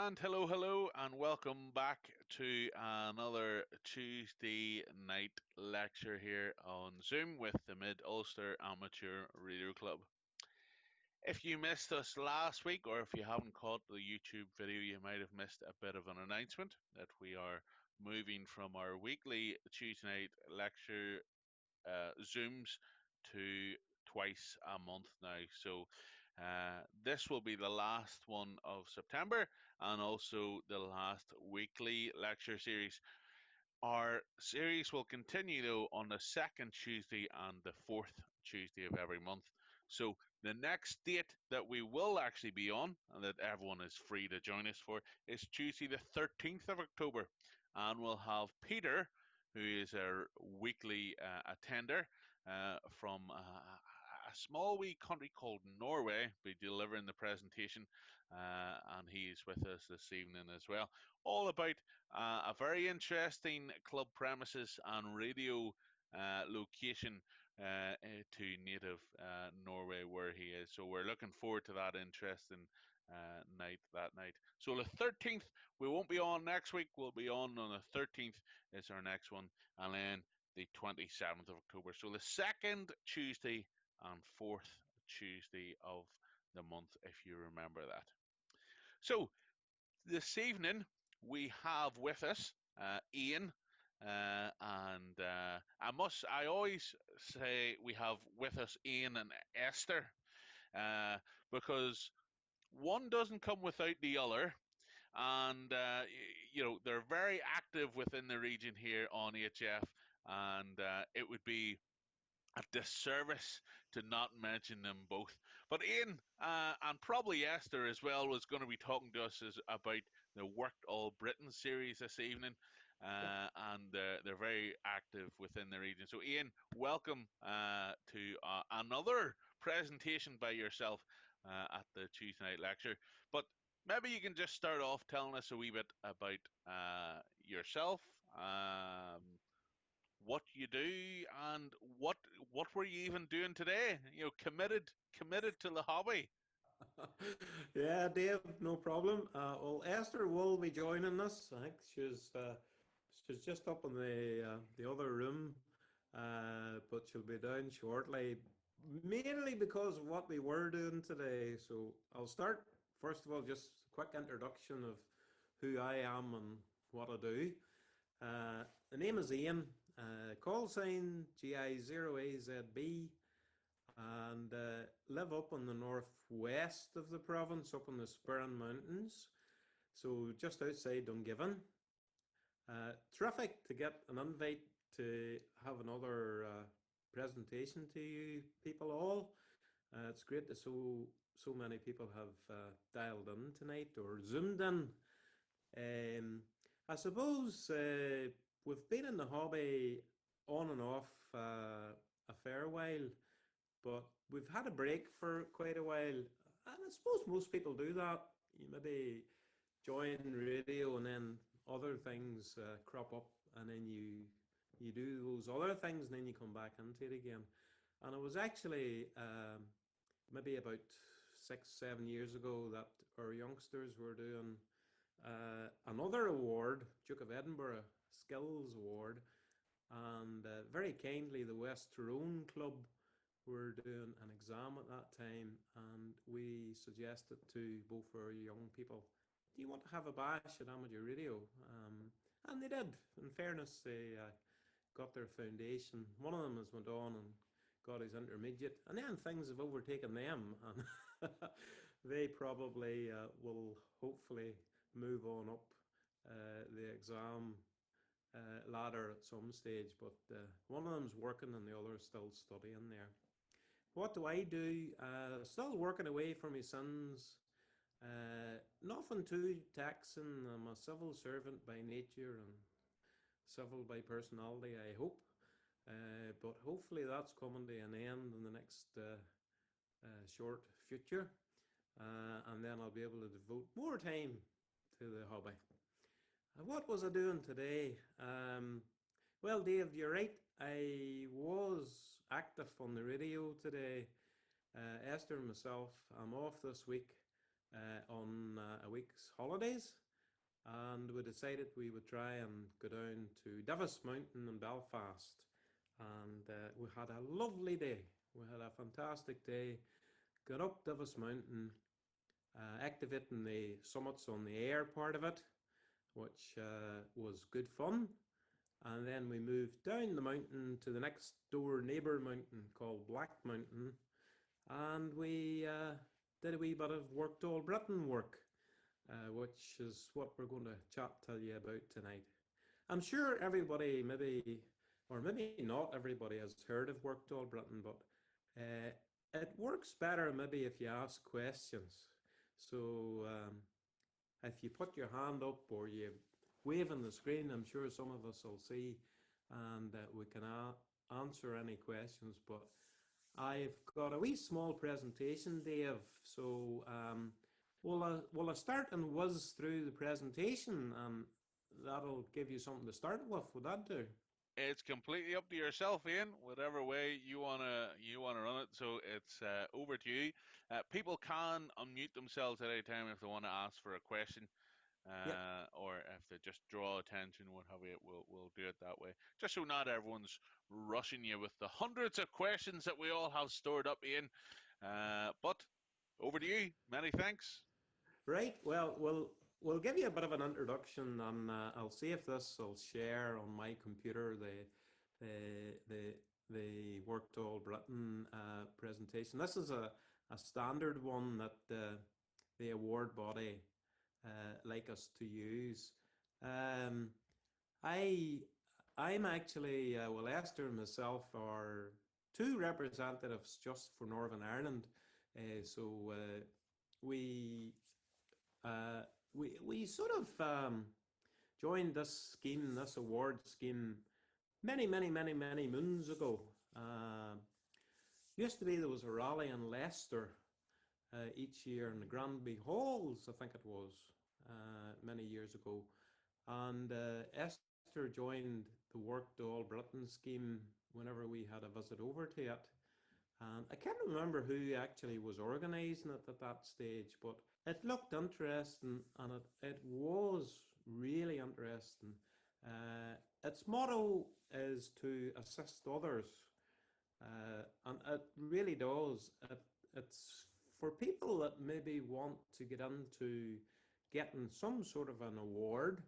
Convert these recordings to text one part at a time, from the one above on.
And hello, and welcome back to another Tuesday night lecture here on Zoom with the Mid-Ulster Amateur Radio Club. If you missed us last week, or if you haven't caught the YouTube video, you might have missed a bit of an announcement that we are moving from our weekly Tuesday night lecture Zooms to twice a month now. So this will be the last one of September and also the last weekly lecture series. Our series will continue though on the second Tuesday and the fourth Tuesday of every month. So the next date that we will actually be on and that everyone is free to join us for is Tuesday the 13th of October. And we'll have Peter, who is our weekly attender from a small wee country called Norway, be delivering the presentation, and he's with us this evening as well. All about a very interesting club premises and radio location to native Norway where he is. So we're looking forward to that interesting night that night. So the 13th, we won't be on next week. We'll be on the 13th is our next one, and then the 27th of October. So the second Tuesday and fourth Tuesday of the month, if you remember that. So this evening we have with us Ian, and I always say we have with us Ian and Esther, because one doesn't come without the other, and they're very active within the region here on HF, and it would be a disservice to not mention them both. But Ian and probably Esther as well was going to be talking to us about the Worked All Britain series this evening, and they're very active within the region. So Ian, welcome to another presentation by yourself at the Tuesday night lecture. But maybe you can just start off telling us a wee bit about yourself, what you do, and what were you even doing today? Committed to the hobby. Yeah, Dave, no problem. Well, Esther will be joining us. I think she's just up in the other room, but she'll be down shortly. Mainly because of what we were doing today. So I'll start first of all, just a quick introduction of who I am and what I do. The name is Ian. Call sign GI0AZB, and live up on the northwest of the province, up in the Spurren Mountains, so just outside Dungiven. Terrific to get an invite to have another presentation to you people all. It's great that so many people have dialed in tonight or zoomed in. I suppose we've been in the hobby on and off a fair while, but we've had a break for quite a while, and I suppose most people do that. You maybe join radio, and then other things crop up, and then you do those other things, and then you come back into it again. And it was actually maybe about 6-7 years ago that our youngsters were doing another award, Duke of Edinburgh Skills Award, and very kindly the West Tyrone Club were doing an exam at that time, and we suggested to both our young people, do you want to have a bash at amateur radio? And they did. In fairness, they got their foundation. One of them has went on and got his intermediate, and then things have overtaken them, and they probably will hopefully move on up the exam ladder at some stage, but one of them's working and the other's still studying there. What do I do? Still working away for my sons. Nothing too taxing. I'm a civil servant by nature and civil by personality, I hope. But hopefully that's coming to an end in the next short future. And then I'll be able to devote more time to the hobby. What was I doing today? Well, Dave, you're right. I was active on the radio today. Esther and myself, I'm off this week. on a week's holidays, and we decided we would try and go down to Davis Mountain in Belfast. And we had a lovely day. We had a fantastic day. Got up Davis Mountain, activating the summits on the air part of it, which was good fun. And then we moved down the mountain to the next door neighbour mountain called Black Mountain, and we did a wee bit of Worked All Britain work, which is what we're going to tell you about tonight. I'm sure everybody maybe, or maybe not everybody has heard of Worked All Britain, but it works better maybe if you ask questions. So if you put your hand up or you wave on the screen, I'm sure some of us will see, and we can answer any questions. But I've got a wee small presentation, Dave. So will I start and whiz through the presentation, and that'll give you something to start with? Would that do? It's completely up to yourself, Ian. Whatever way you wanna run it. So it's over to you. People can unmute themselves at any time if they want to ask for a question, Yep. or if they just draw attention, what have you. We'll do it that way, just so not everyone's rushing you with the hundreds of questions that we all have stored up, Ian. But over to you. Many thanks. Right. Well, we'll give you a bit of an introduction, and I'll see if this will share on my computer the Worked All Britain presentation. This is a standard one that the award body like us to use. Um, I I'm actually well, Esther and myself are two representatives just for Northern Ireland. So we we sort of joined this scheme, this award scheme, many moons ago. Used to be there was a rally in Leicester each year in the Granby Halls, I think it was, many years ago. And Esther joined the Worked All Britain scheme whenever we had a visit over to it. And I can't remember who actually was organising it at that stage, but it looked interesting, and it was really interesting. Its motto is to assist others, and it really does. It's for people that maybe want to get into getting some sort of an award,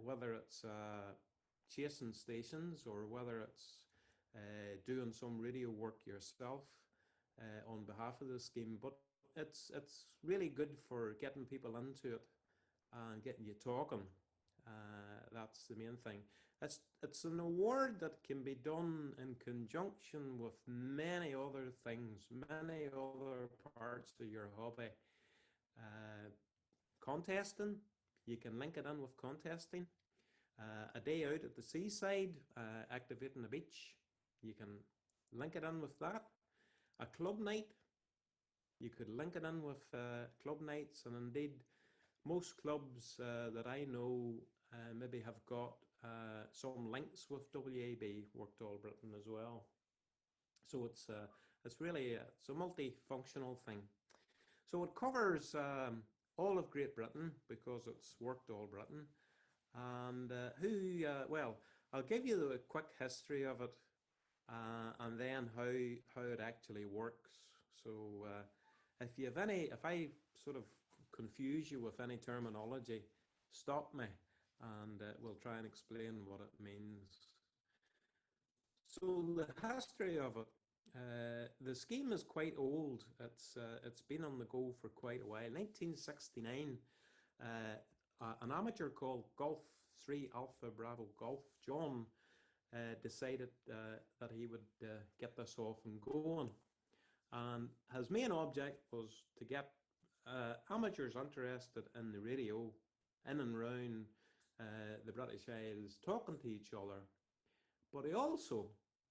whether it's chasing stations or whether it's doing some radio work yourself on behalf of the scheme. But it's really good for getting people into it and getting you talking. That's the main thing. It's an award that can be done in conjunction with many other things, many other parts of your hobby. Uh, Contesting, you can link it in with contesting. A day out at the seaside, activating a beach, you can link it in with that. A club night, you could link it in with club nights, and indeed most clubs that I know maybe have got some links with WAB, Worked All Britain, as well. So it's really it's a multifunctional thing. So it covers all of Great Britain because it's Worked All Britain. And well, I'll give you the quick history of it, and then how it actually works. So if I sort of confuse you with any terminology, stop me, and we'll try and explain what it means. So the history of it, the scheme is quite old. It's been on the go for quite a while. 1969, an amateur called Golf 3 Alpha Bravo Golf, John, decided that he would get this off and going. And his main object was to get amateurs interested in the radio in and around the British Isles talking to each other. But he also,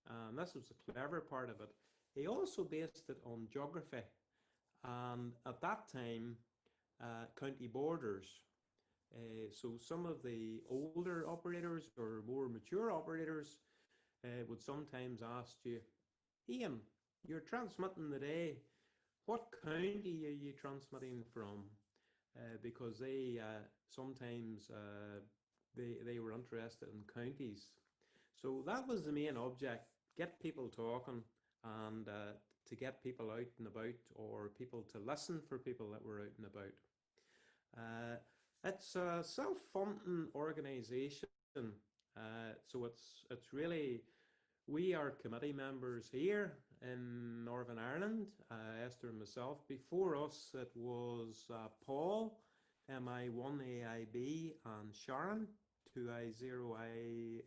and this was the clever part of it, he also based it on geography. And at that time, county borders. So some of the older operators or more mature operators would sometimes ask you, Ian, you're transmitting today what county are you transmitting from? Because they sometimes they were interested in counties. So that was the main object: get people talking and to get people out and about, or people to listen for people that were out and about. Uh, it's a self-funding organisation, so it's really we are committee members here in Northern Ireland, Esther and myself. Before us, it was Paul, MI1AIB, and Sharon, 2I0ISHZ,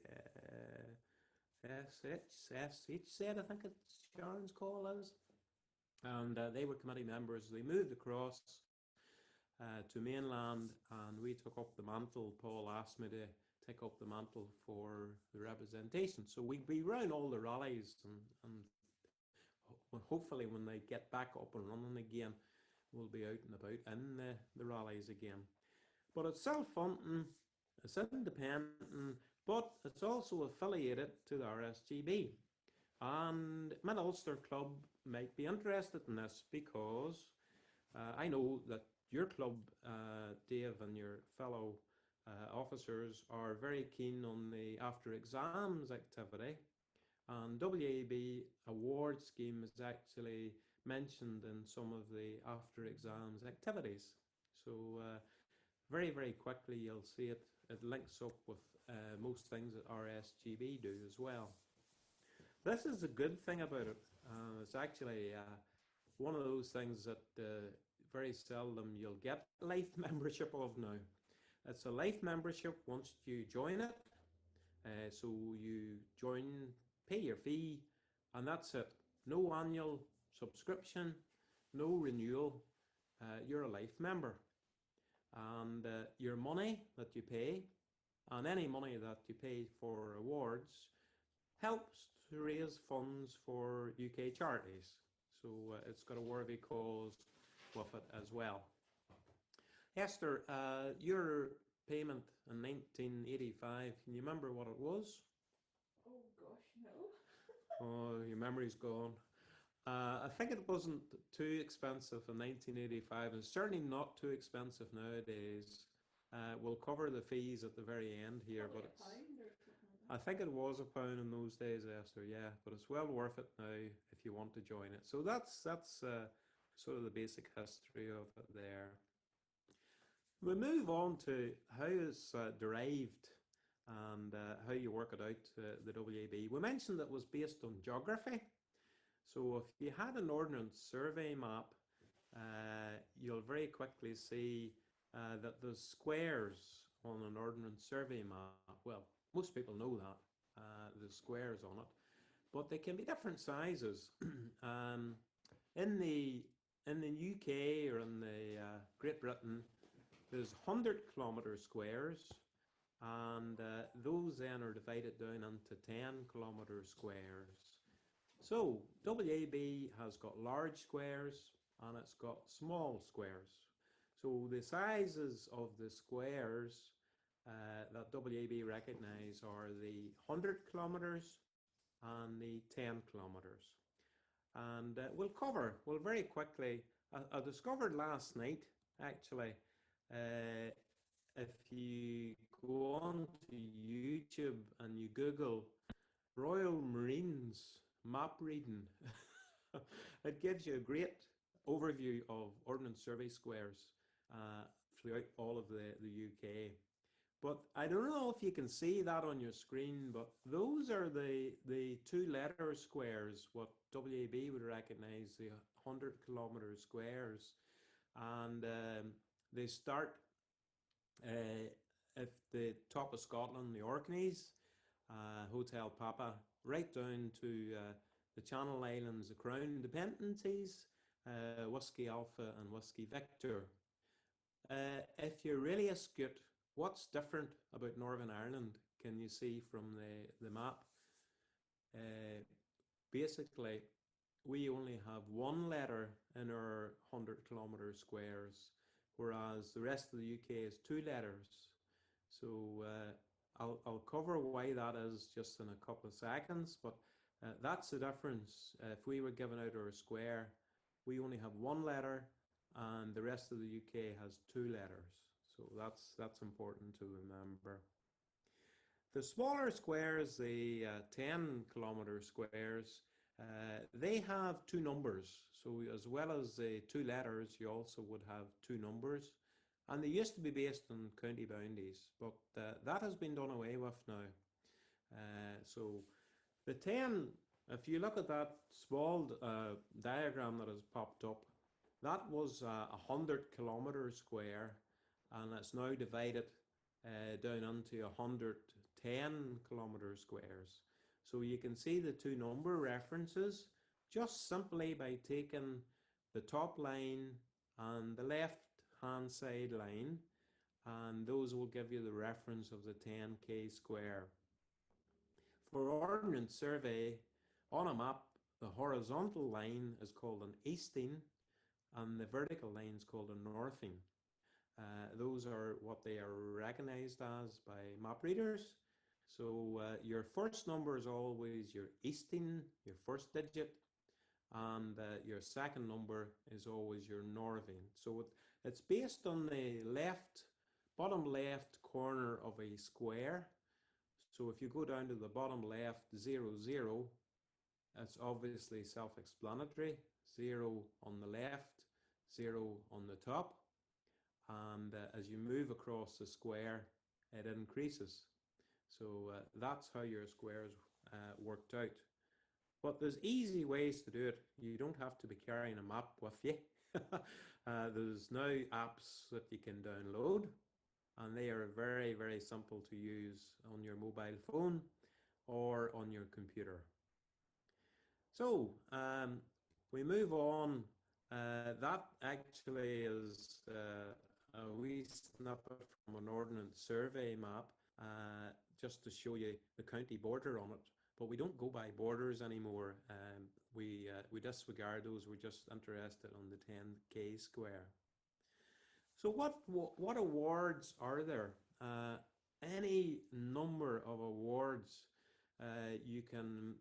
I think it's Sharon's call is. And they were committee members. They moved across to mainland, and we took up the mantle. Paul asked me to take up the mantle for the representation. So we'd be around all the rallies, and hopefully when they get back up and running again, we'll be out and about in the rallies again. But it's self-funding, it's independent, but it's also affiliated to the RSGB. And Mid-Ulster Club might be interested in this because I know that your club, Dave, and your fellow officers are very keen on the after exams activity. And WAB award scheme is actually mentioned in some of the after exams activities. So very, very quickly you'll see it links up with most things that RSGB do as well. This is a good thing about it. It's actually one of those things that very seldom you'll get life membership of now. It's a life membership once you join it. So you join, pay your fee, and that's it. No annual subscription, no renewal. You're a life member. And your money that you pay, and any money that you pay for awards, helps to raise funds for UK charities. So it's got a worthy cause with it as well. Esther, your payment in 1985, can you remember what it was? Oh gosh, no. Oh, your memory's gone. I think it wasn't too expensive in 1985, and certainly not too expensive nowadays. We'll cover the fees at the very end here, Probably but a pound or something like I that. think it was £1 in those days, Esther. Yeah, but it's well worth it now if you want to join it. So that's sort of the basic history of it there. We move on to how it's derived and how you work it out, the WAB. We mentioned it was based on geography. So if you had an Ordnance Survey map, you'll very quickly see that there's squares on an Ordnance Survey map. Well, most people know that, there's squares on it, but they can be different sizes. In the UK or in the Great Britain, there's 100-kilometre squares, and those then are divided down into 10-kilometre squares. So WAB has got large squares and it's got small squares. So the sizes of the squares that WAB recognise are the 100 kilometres and the 10 kilometres. And we'll very quickly, I discovered last night actually, if you go on to YouTube and you Google Royal Marines map reading, it gives you a great overview of Ordnance Survey squares throughout all of the UK. But I don't know if you can see that on your screen, but those are the two-letter squares, what WAB would recognise, the 100-kilometre squares. And they start at the top of Scotland, the Orkneys, Hotel Papa, right down to the Channel Islands, the Crown Dependencies, Whiskey Alpha and Whiskey Victor. If you're really astute, what's different about Northern Ireland can you see from the map? Basically, we only have one letter in our 100-kilometre squares, whereas the rest of the UK is two letters. So I'll cover why that is just in a couple of seconds, but that's the difference. If we were giving out our square, we only have one letter, and the rest of the UK has two letters. So that's important to remember. The smaller squares, the 10 kilometer squares, they have two numbers. So as well as the two letters, you also would have two numbers. And they used to be based on county boundaries, but that has been done away with now. So the 10, if you look at that small diagram that has popped up, that was 100 kilometer square, and it's now divided down into 110 kilometer squares. So you can see the two number references just simply by taking the top line and the left hand side line, and those will give you the reference of the 10k square. For Ordnance Survey, on a map, the horizontal line is called an easting and the vertical line is called a northing. Those are what they are recognized as by map readers. So your first number is always your easting, your first digit, and your second number is always your northing. So it's based on the bottom left corner of a square. So if you go down to the bottom left, 0, 0, it's obviously self-explanatory. 0 on the left, 0 on the top. And as you move across the square, it increases. So that's how your squares worked out. But there's easy ways to do it. You don't have to be carrying a map with you. There's now apps that you can download, and they are very, very simple to use on your mobile phone or on your computer. So we move on. That actually is a wee snippet from an Ordnance Survey map, just to show you the county border on it. But we don't go by borders anymore. We disregard those. We're just interested on the 10k square. So what awards are there? Any number of awards. You can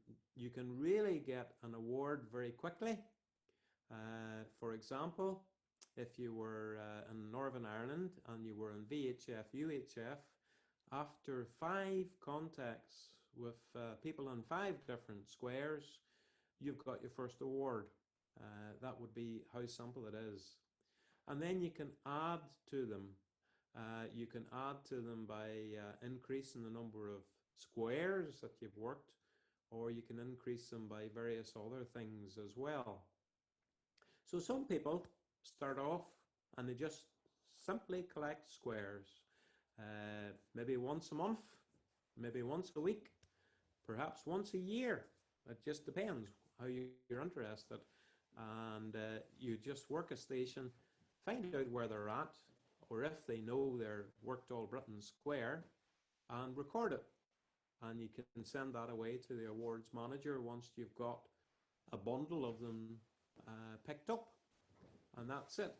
really get an award very quickly. For example, if you were in Northern Ireland and you were in VHF, UHF, after 5 contacts with people in 5 different squares, you've got your first award. That would be how simple it is. And then you can add to them. You can add to them by increasing the number of squares that you've worked, or you can increase them by various other things as well. So some people start off and they just simply collect squares, maybe once a month, maybe once a week, perhaps once a year. It just depends how you're interested. And you just work a station, find out where they're at, or if they know they're worked all Britain square, and record it. And you can send that away to the awards manager once you've got a bundle of them picked up, and that's it.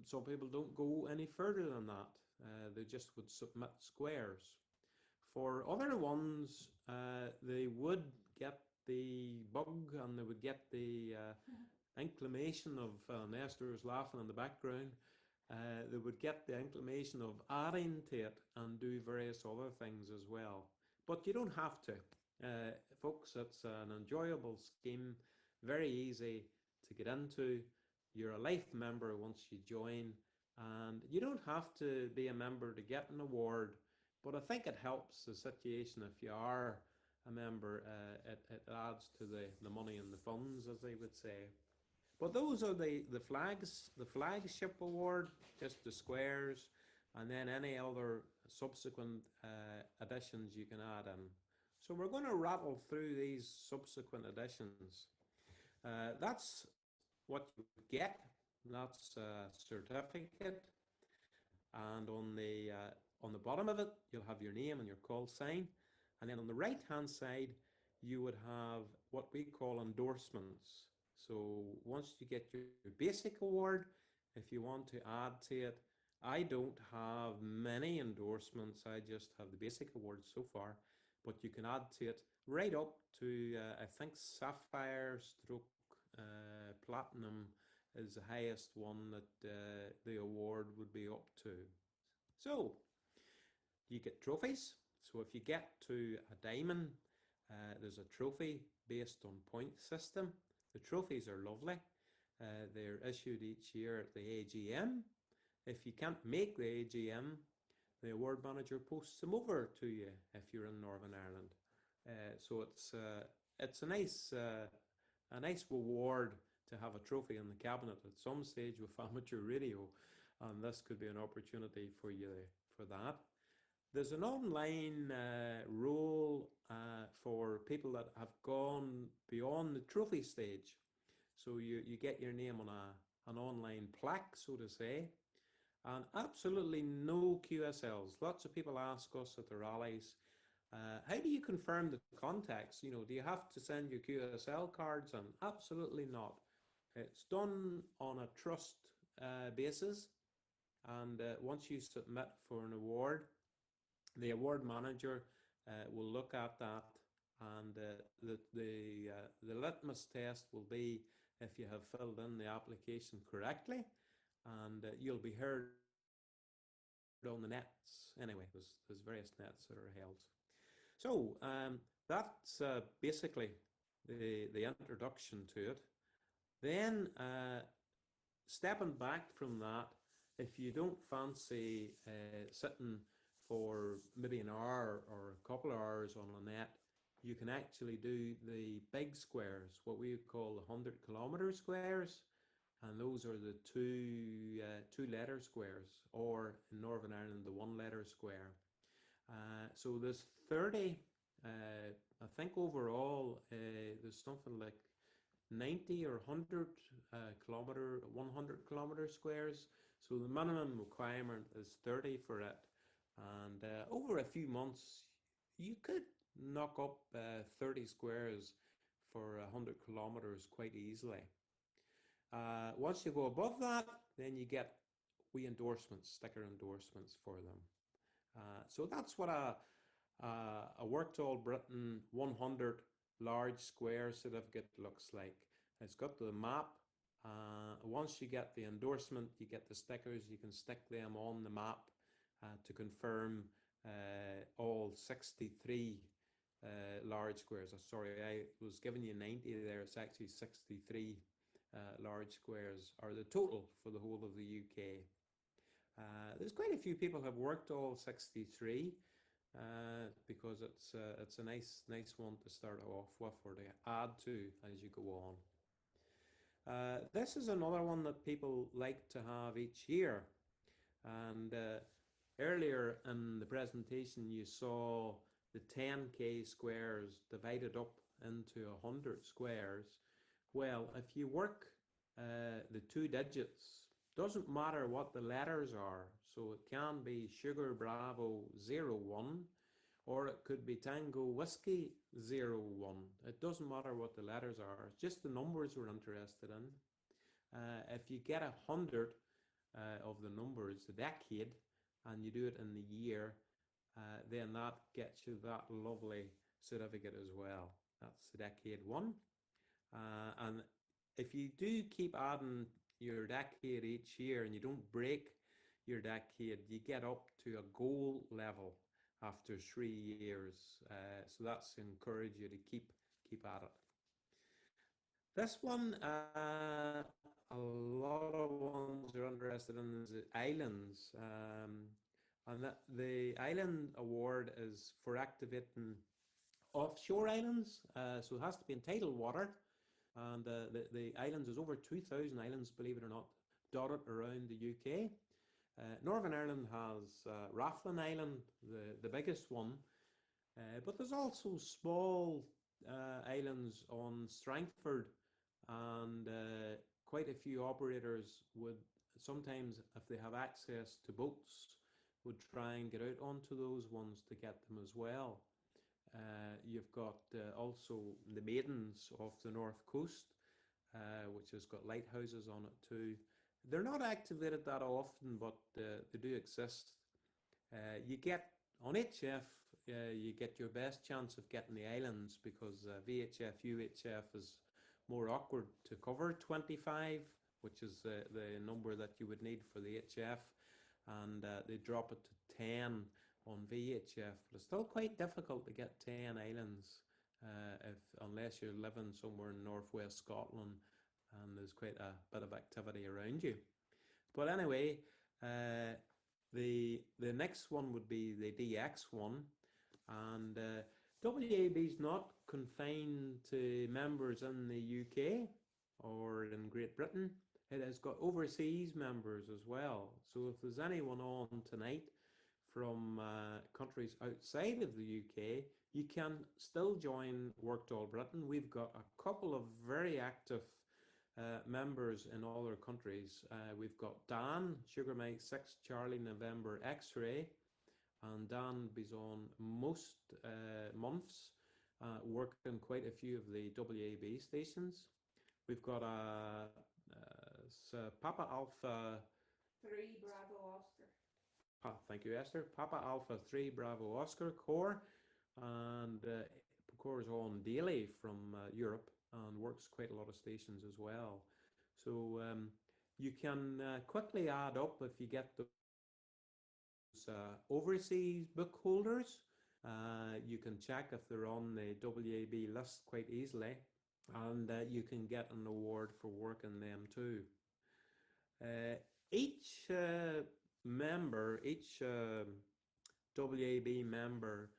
Some people don't go any further than that. They just would submit squares. For other ones, they would get the bug and they would get the inclination of, Esther's laughing in the background, they would get the inclination of adding to it and do various other things as well. But you don't have to. Folks, it's an enjoyable scheme, very easy to get into. You're a life member once you join, and you don't have to be a member to get an award, but I think it helps the situation if you are a member. It adds to the money and the funds, as they would say. But those are the flags, the flagship award, just the squares, and then any other subsequent additions you can add in. So we're going to rattle through these subsequent additions. That's what you get. That's a certificate, and on the bottom of it, you'll have your name and your call sign, and then on the right-hand side, you would have what we call endorsements. So once you get your basic award, if you want to add to it, I don't have many endorsements. I just have the basic award so far, but you can add to it right up to I think Sapphire stroke platinum is the highest one that the award would be up to. So you get trophies. So if you get to a diamond, there's a trophy based on point system. The trophies are lovely. They're issued each year at the AGM. If you can't make the AGM, the award manager posts them over to you if you're in Northern Ireland. So it's a nice reward to have a trophy in the cabinet at some stage with amateur radio, and this could be an opportunity for you for that. There's an online role for people that have gone beyond the trophy stage. So you get your name on an online plaque, so to say, and absolutely no QSLs. Lots of people ask us at the rallies, how do you confirm the contacts? You know, do you have to send your QSL cards? And absolutely not. It's done on a trust basis, and once you submit for an award, the award manager will look at that, and the litmus test will be if you have filled in the application correctly, and you'll be heard on the nets. Anyway, there's various nets that are held. So that's basically the introduction to it. Then stepping back from that, if you don't fancy sitting for maybe an hour or a couple of hours on a net, you can actually do the big squares, what we call the 100-kilometer squares, and those are the two-letter squares, or in Northern Ireland, the one-letter square. So there's 30, I think overall, there's something like 90 or 100 100-kilometer squares. So the minimum requirement is 30 for it. And over a few months, you could knock up 30 squares for 100 kilometers quite easily. Once you go above that, then you get endorsements, sticker endorsements for them. So that's what a Worked All Britain 100 large square certificate looks like. It's got the map. Once you get the endorsement, you get the stickers. You can stick them on the map to confirm all 63 large squares. Sorry, I was giving you 90 there. It's actually 63 large squares are the total for the whole of the UK. There's quite a few people who have worked all 63 because it's a nice one to start off with or to add to as you go on. This is another one that people like to have each year, and earlier in the presentation you saw the 10k squares divided up into 100 squares. Well, if you work the two digits, doesn't matter what the letters are, so it can be Sugar Bravo 01 or it could be Tango Whiskey 01. It doesn't matter what the letters are, it's just the numbers we're interested in. If you get 100 of the numbers, the decade, and you do it in the year, then that gets you that lovely certificate as well. That's the decade one. And if you do keep adding your decade each year and you don't break your decade, you get up to a gold level after 3 years. So that's encourage you to keep at it. This one, a lot of ones are interested in is islands. And the Island Award is for activating offshore islands. So it has to be in tidal water. And the islands, is over 2,000 islands, believe it or not, dotted around the UK. Northern Ireland has Rathlin Island, the biggest one, but there's also small islands on Strangford, and quite a few operators would sometimes, if they have access to boats, would try and get out onto those ones to get them as well. You've got also the Maidens off the north coast, which has got lighthouses on it too. They're not activated that often, but they do exist. You get on HF, you get your best chance of getting the islands because VHF, UHF is more awkward to cover 25, which is the number that you would need for the HF, and they drop it to 10 on VHF. But it's still quite difficult to get 10 islands unless you're living somewhere in northwest Scotland and there's quite a bit of activity around you. But anyway, the next one would be the DX one, and WAB is not confined to members in the UK or in Great Britain. It has got overseas members as well. So if there's anyone on tonight from countries outside of the UK, you can still join Worked All Britain. We've got a couple of very active members in other countries. We've got Dan, Sugar Mike 6 Charlie November X-Ray, and Dan is on most months, working quite a few of the WAB stations. We've got Papa Alpha 3 Bravo Oscar. Thank you, Esther. Papa Alpha 3 Bravo Oscar core, and core is on daily from Europe and works quite a lot of stations as well. So you can quickly add up if you get those overseas book holders. You can check if they're on the WAB list quite easily, and you can get an award for working them too. Each member, each WAB member,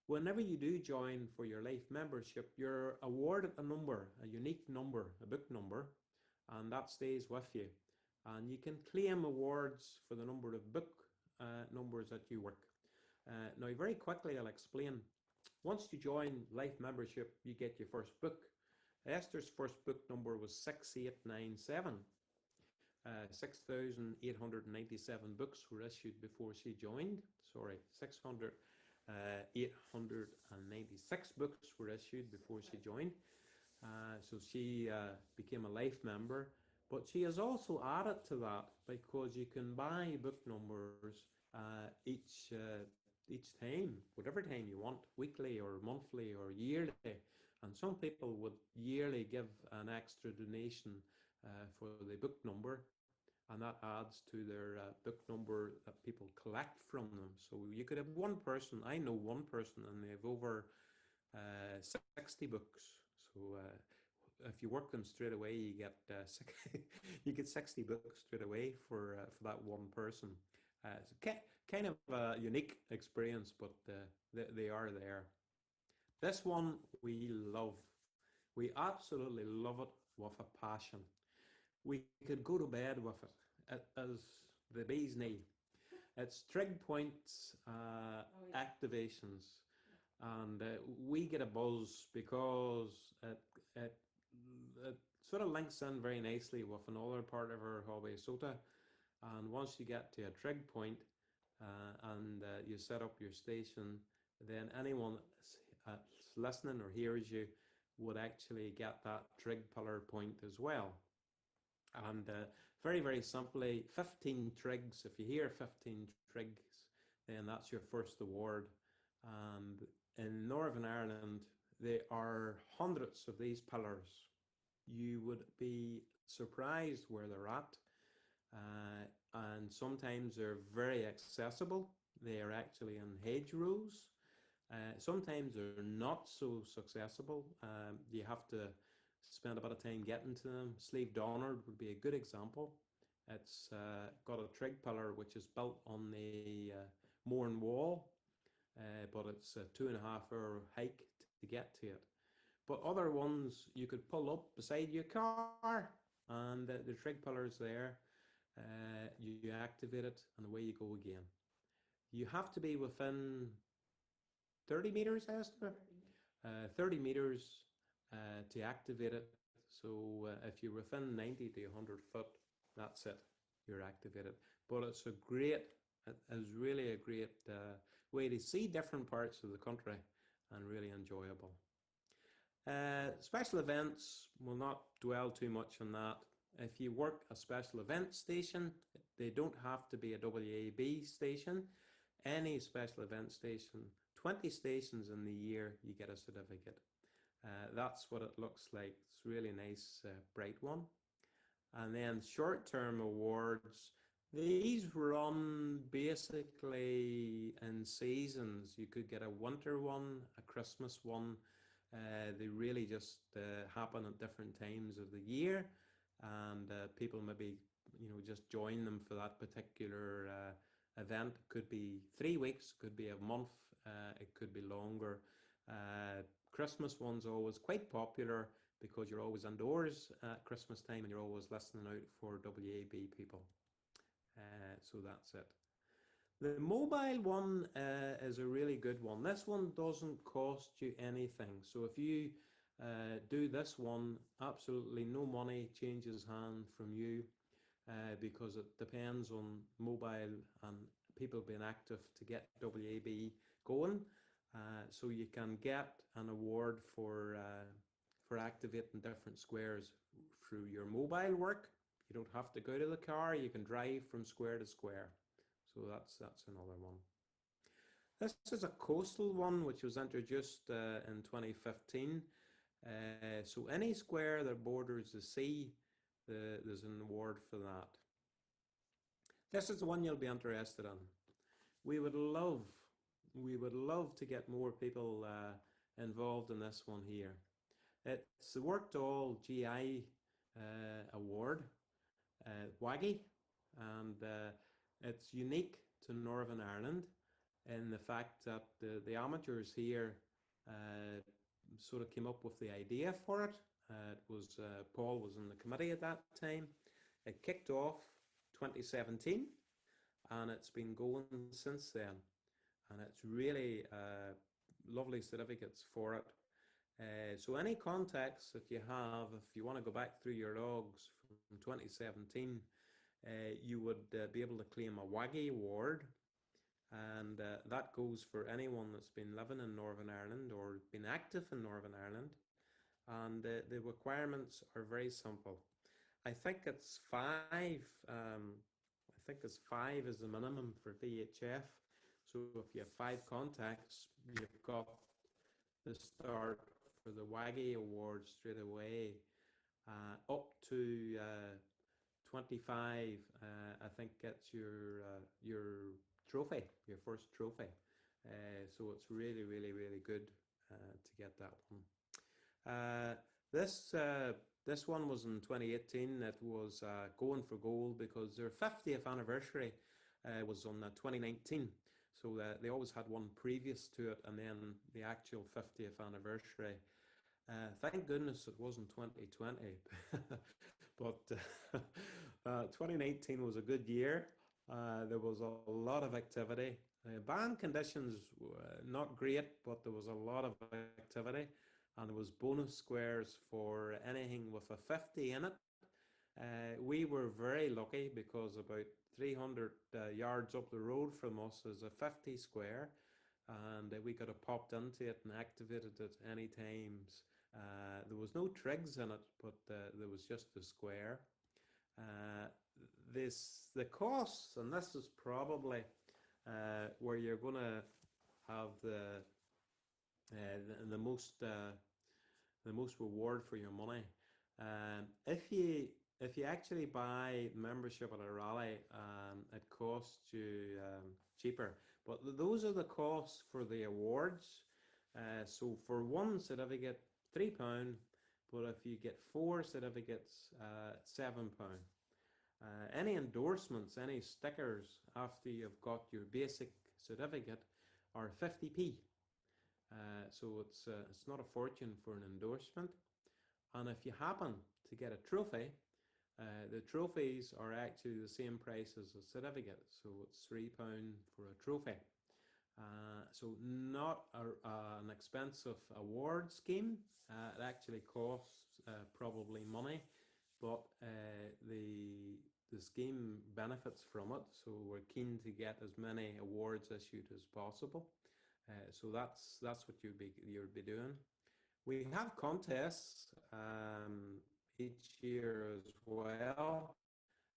whenever you do join for your life membership, you're awarded a number, a unique number, a book number, and that stays with you. And you can claim awards for the number of book numbers that you work. Now, very quickly, I'll explain. Once you join life membership, you get your first book. Esther's first book number was 6897. 6,897 books were issued before she joined. Sorry, 896 books were issued before she joined. So she became a life member. But she has also added to that because you can buy book numbers each time, whatever time you want, weekly or monthly or yearly. And some people would yearly give an extra donation for the book number, and that adds to their book number that people collect from them. So you could have one person, I know one person, and they have over 60 books. So if you work them straight away, you get you get 60 books straight away for that one person. It's kind of a unique experience, but they are there. This one we love. We absolutely love it with a passion. We could go to bed with it as the bee's knee. It's trig points activations, and we get a buzz because it sort of links in very nicely with another part of our hobby, SOTA. And once you get to a trig point and you set up your station, then anyone that's listening or hears you would actually get that trig pillar point as well. And very, very simply, 15 trigs. If you hear 15 trigs, then that's your first award. And in Northern Ireland, there are hundreds of these pillars. You would be surprised where they're at. And sometimes they're very accessible. They are actually in hedgerows. Sometimes they're not so accessible. You have to spend a bit of time getting to them. Sleeve Donard would be a good example. It's got a trig pillar which is built on the Mourne Wall, but it's a 2.5-hour hike to get to it. But other ones you could pull up beside your car, and the trig pillar's there. You activate it, and away you go again. You have to be within 30 meters, Esther? 30 meters to activate it. So if you're within 90 to 100 foot, that's it. You're activated. But it's it is really a great way to see different parts of the country, and really enjoyable. Special events, we'll not dwell too much on that. If you work a special event station, they don't have to be a WAB station. Any special event station, 20 stations in the year, you get a certificate. That's what it looks like. It's really nice, bright one. And then short-term awards, these run basically in seasons. You could get a winter one, a Christmas one. They really just happen at different times of the year, and people maybe just join them for that particular event. It could be 3 weeks, could be a month, it could be longer. Christmas one's always quite popular because you're always indoors at Christmas time and you're always listening out for WAB people. So that's it. The mobile one is a really good one. This one doesn't cost you anything. So if you do this one, absolutely no money changes hand from you because it depends on mobile and people being active to get WAB going. So you can get an award for activating different squares through your mobile work. You don't have to go to the car. You can drive from square to square. So that's another one. This is a coastal one which was introduced in 2015. So any square that borders the sea, there's an award for that. This is the one you'll be interested in. We would love to get more people involved in this one here. It's the Worked-All GI award, WAGI, and it's unique to Northern Ireland in the fact that the amateurs here sort of came up with the idea for it. It was Paul was in the committee at that time. It kicked off 2017 and it's been going since then, and it's really lovely certificates for it. So any contacts that you have, if you want to go back through your logs from 2017, you would be able to claim a WAGI award, and that goes for anyone that's been living in Northern Ireland or been active in Northern Ireland. And the requirements are very simple. I think it's five. I think it's five is the minimum for VHF. So if you have 5 contacts, you've got the start for the WAGI award straight away. Up to 25, I think gets your trophy, your first trophy. So it's really, really, really good to get that one. This one was in 2018. It was going for gold because their 50th anniversary was on 2019. So they always had one previous to it, and then the actual 50th anniversary. Thank goodness it wasn't 2020, but 2019 was a good year. There was a lot of activity. Band conditions not great, but there was a lot of activity, and there was bonus squares for anything with a 50 in it. We were very lucky because about 300 yards up the road from us is a 50 square, and we could have popped into it and activated it any times. There was no trigs in it, but there was just the square. The costs, and this is probably where you're going to have the most reward for your money. If you actually buy membership at a rally, it costs you cheaper. But those are the costs for the awards. So for one certificate, £3, but if you get 4 certificates, £7. Any endorsements, any stickers after you've got your basic certificate are 50p. So it's not a fortune for an endorsement. And if you happen to get a trophy, the trophies are actually the same price as a certificate. So it's £3 for a trophy. So not an expensive award scheme. It actually costs probably money, but the scheme benefits from it. So we're keen to get as many awards issued as possible. So that's what you'd be doing. We have contests each year as well,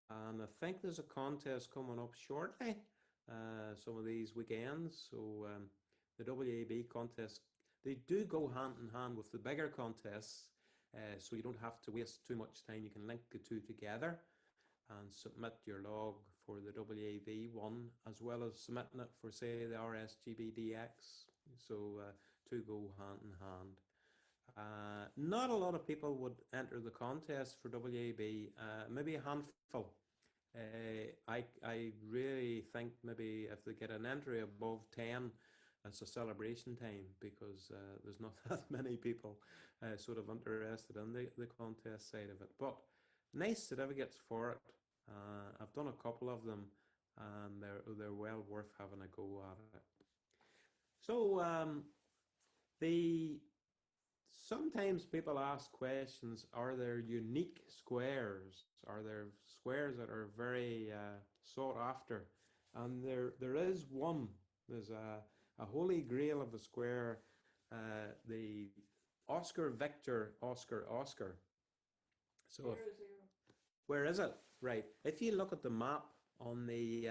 and I think there's a contest coming up shortly. Some of these weekends. So the WAB contest, they do go hand in hand with the bigger contests, so you don't have to waste too much time. You can link the two together and submit your log for the WAB one, as well as submitting it for, say, the RSGBDX. So two go hand in hand. Not a lot of people would enter the contest for WAB, maybe a handful. I really think maybe if they get an entry above 10, it's a celebration time, because there's not that many people sort of interested in the contest side of it. But nice certificates for it. I've done a couple of them, and they're well worth having a go at it. So sometimes people ask questions: are there unique squares? Are there squares that are very sought after? And there is one. There's a holy grail of a square, the Oscar Victor Oscar Oscar. So 0, 0. where is it? Right. If you look at the map on the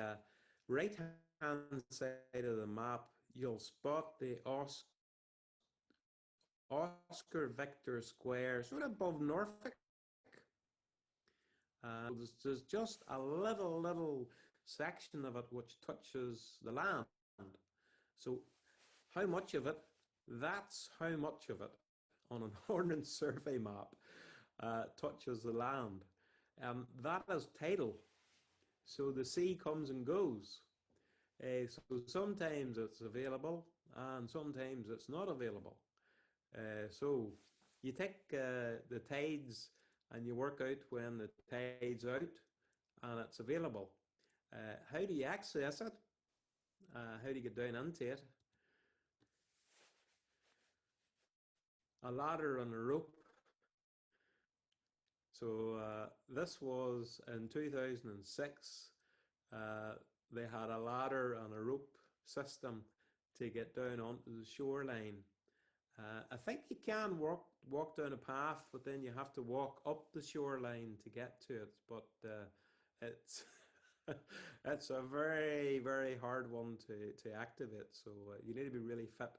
right-hand side of the map, you'll spot the Oscar Victor Square, sort of above Norfolk. There's just a little section of it which touches the land. So how much of it? That's how much of it on an ordnance survey map touches the land. That is tidal. So the sea comes and goes. So sometimes it's available and sometimes it's not available. So you take the tides and you work out when the tide's out and it's available. How do you access it? How do you get down into it? A ladder and a rope. So this was in 2006. They had a ladder and a rope system to get down onto the shoreline. I think you can walk down a path, but then you have to walk up the shoreline to get to it. But it's it's a very hard one to activate. So you need to be really fit.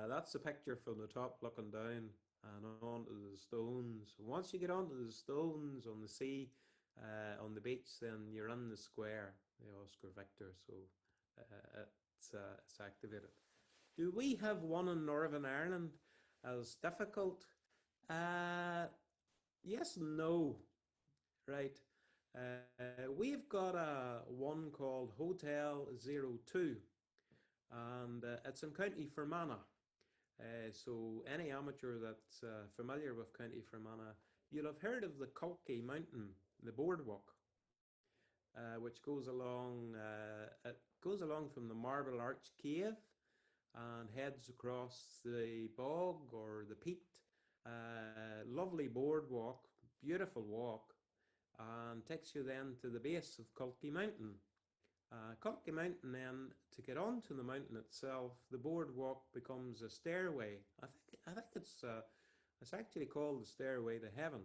That's the picture from the top looking down and onto the stones. Once you get onto the stones on the sea, on the beach, then you're in the square, the Oscar Victor. So it's activated. Do we have one in Northern Ireland as difficult? Yes and no. Right. We've got one called Hotel 02, and it's in County Fermanagh. So any amateur that's familiar with County Fermanagh, you'll have heard of the Culkey Mountain, the boardwalk, which goes along. It goes along from the Marble Arch Cave and heads across the bog or the peat. Lovely boardwalk, beautiful walk, and takes you then to the base of Culkey Mountain. Culkey Mountain, then, to get onto the mountain itself, the boardwalk becomes a stairway. I think it's actually called the Stairway to Heaven.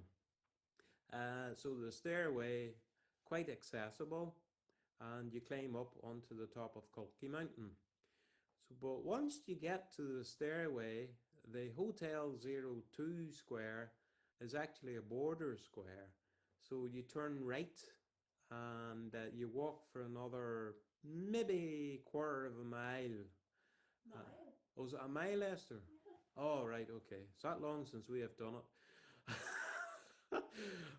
So the stairway, quite accessible, and you climb up onto the top of Culkey Mountain. So, but once you get to the stairway, the Hotel 02 square is actually a border square. So you turn right and you walk for another maybe quarter of a mile. Was it a mile, Esther? Yeah. Oh, right, okay. It's that long since we have done it.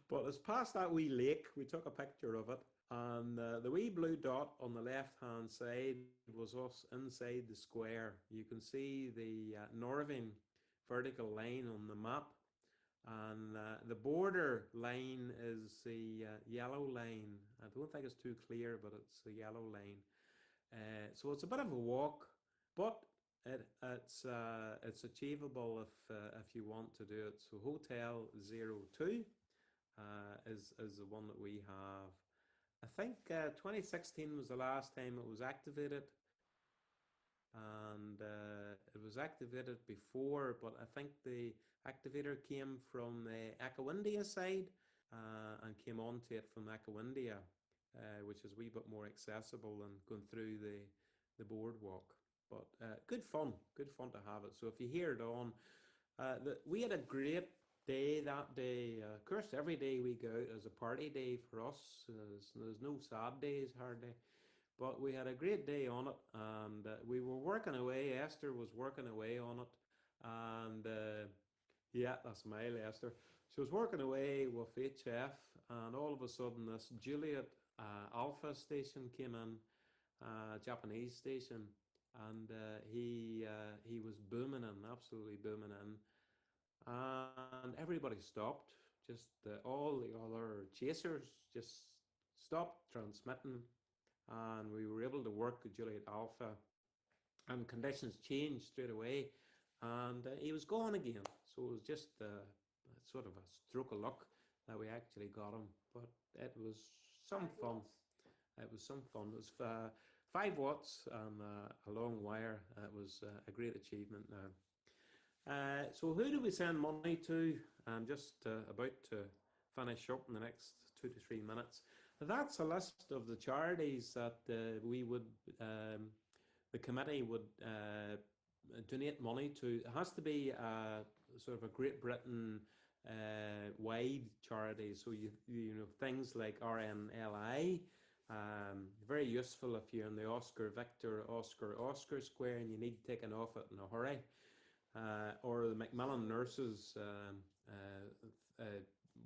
But it's past that wee lake. We took a picture of it. And the wee blue dot on the left-hand side was us inside the square. You can see the Northern vertical line on the map. And the border line is the yellow line. I don't think it's too clear, but it's the yellow line. So it's a bit of a walk, but it's achievable if you want to do it. So Hotel 02 is the one that we have. I think 2016 was the last time it was activated, and it was activated before, but I think the activator came from the Akawindia side and came onto it from Akawindia, which is a wee bit more accessible than going through the boardwalk. But good fun to have it. So if you hear it on, we had a great day that day. Of course, every day we go out as a party day for us. There's no sad days hardly. But we had a great day on it, and we were working away. Esther was working away on it, and yeah, that's my Esther. She was working away with HF, and all of a sudden, this Juliet Alpha station came in, Japanese station, and he was booming in, absolutely booming in, and everybody stopped. Just all the other chasers just stopped transmitting, and we were able to work with Juliet Alpha, and conditions changed straight away, and he was gone again. So it was just sort of a stroke of luck that we actually got him, but it was some fun. It was some fun. It was 5 watts and a long wire. It was a great achievement now. So who do we send money to? I'm just about to finish up in the next 2 to 3 minutes. That's a list of the charities that we would, the committee would donate money to. It has to be sort of a Great Britain wide charity. So you know things like RNLI. Very useful if you're in the Oscar Victor Oscar Square and you need taken off it in a hurry. Or the Macmillan Nurses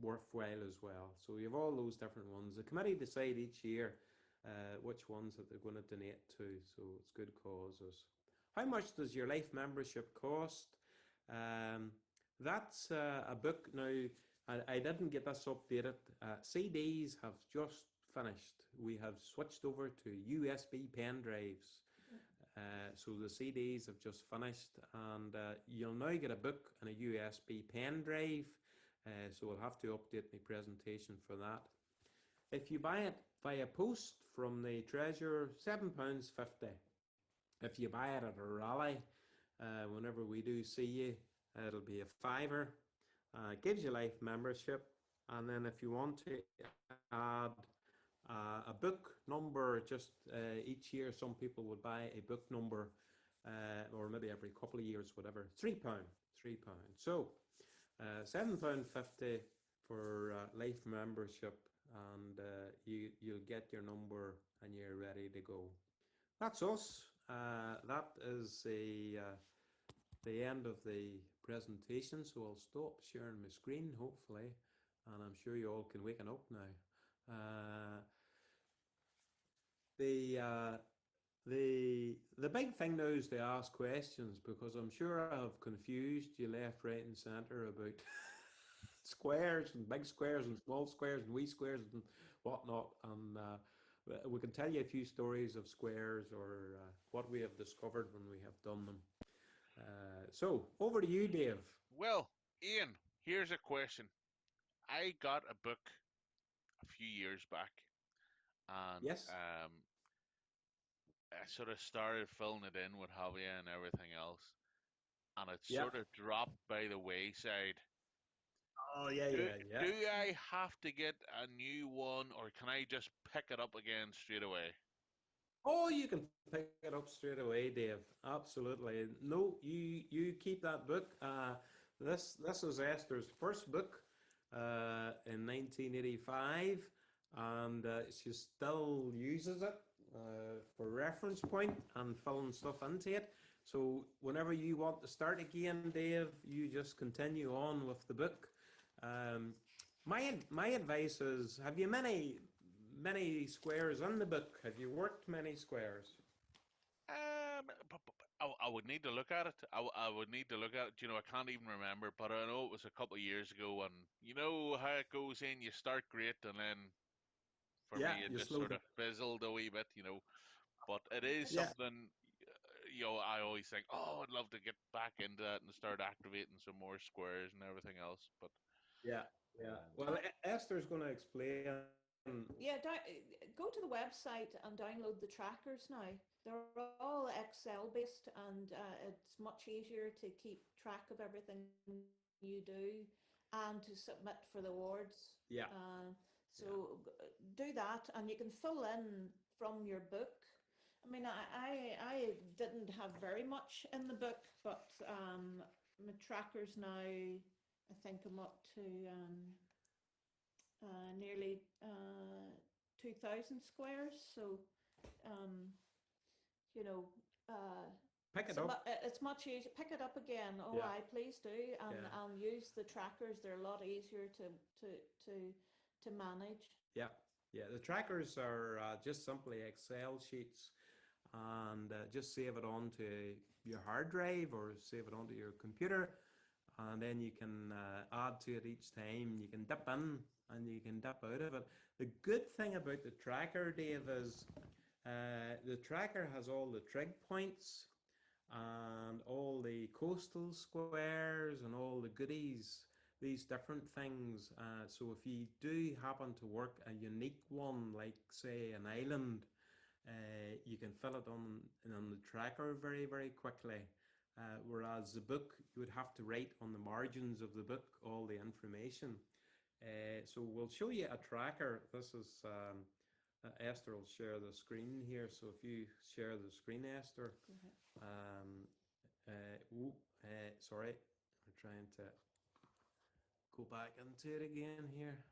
worthwhile as well. So you have all those different ones. The committee decide each year which ones that they're going to donate to. So it's good causes. How much does your life membership cost? That's a book now. I didn't get this updated. CDs have just finished. We have switched over to USB pen drives. So the CDs have just finished, and you'll now get a book and a USB pen drive. So we'll have to update my presentation for that. If you buy it via post from the treasurer, £7.50. If you buy it at a rally, whenever we do see you, it'll be a fiver. It gives you life membership, and then if you want to add a book number, just each year, some people would buy a book number, or maybe every couple of years, whatever. £3. So £7.50 for life membership, and you'll get your number and you're ready to go. That's us. That is the end of the presentation, so I'll stop sharing my screen, hopefully, and I'm sure you all can waken up now. The big thing now is to ask questions, because I'm sure I have confused you left, right, and centre about squares and big squares and small squares and wee squares and whatnot. And we can tell you a few stories of squares, or what we have discovered when we have done them. So over to you, Dave. Well, Ian, here's a question. I got a book a few years back, and Yes. I sort of started filling it in with hobby and everything else, and it Yeah. sort of dropped by the wayside. Oh, yeah. Do I have to get a new one, or can I just pick it up again straight away? Oh, you can pick it up straight away, Dave. Absolutely. No, you keep that book. This was Esther's first book in 1985, and she still uses it for reference point and filling stuff into it. So whenever you want to start again, Dave, you just continue on with the book. My advice is: have you many squares in the book? Have you worked many squares? I would need to look at it. I would need to look at it. You know, I can't even remember, but I know it was a couple of years ago, and you know how it goes in. You start great, and then for Yeah, me, it you just slow sort down. of fizzled a wee bit. You know, but it is Yeah, something. You know, I always think, oh, I'd love to get back into that and start activating some more squares and everything else. But yeah. Well, Esther's going to explain. Yeah, go to the website and download the trackers now. They're all Excel based, and it's much easier to keep track of everything you do and to submit for the awards. Yeah. So do that, and you can fill in from your book I mean, I didn't have very much in the book, but my trackers now, I think I'm up to nearly 2,000 squares. So, you know, Pick it up. it's much easier. Pick it up again. Oh, Yeah. I please do, and Yeah. use the trackers. They're a lot easier to manage. Yeah, yeah. The trackers are just simply Excel sheets, and just save it onto your hard drive or save it onto your computer, and then you can add to it each time. You can dip in and you can dip out of it. The good thing about the tracker, Dave, is the tracker has all the trig points and all the coastal squares and all the goodies, these different things. So if you do happen to work a unique one, like say an island, you can fill it on the tracker very, very quickly. Whereas the book, you would have to write on the margins of the book all the information. So we'll show you a tracker. This is Esther will share the screen here. So if you share the screen, Esther. Go ahead. Sorry, we're trying to go back into it again here.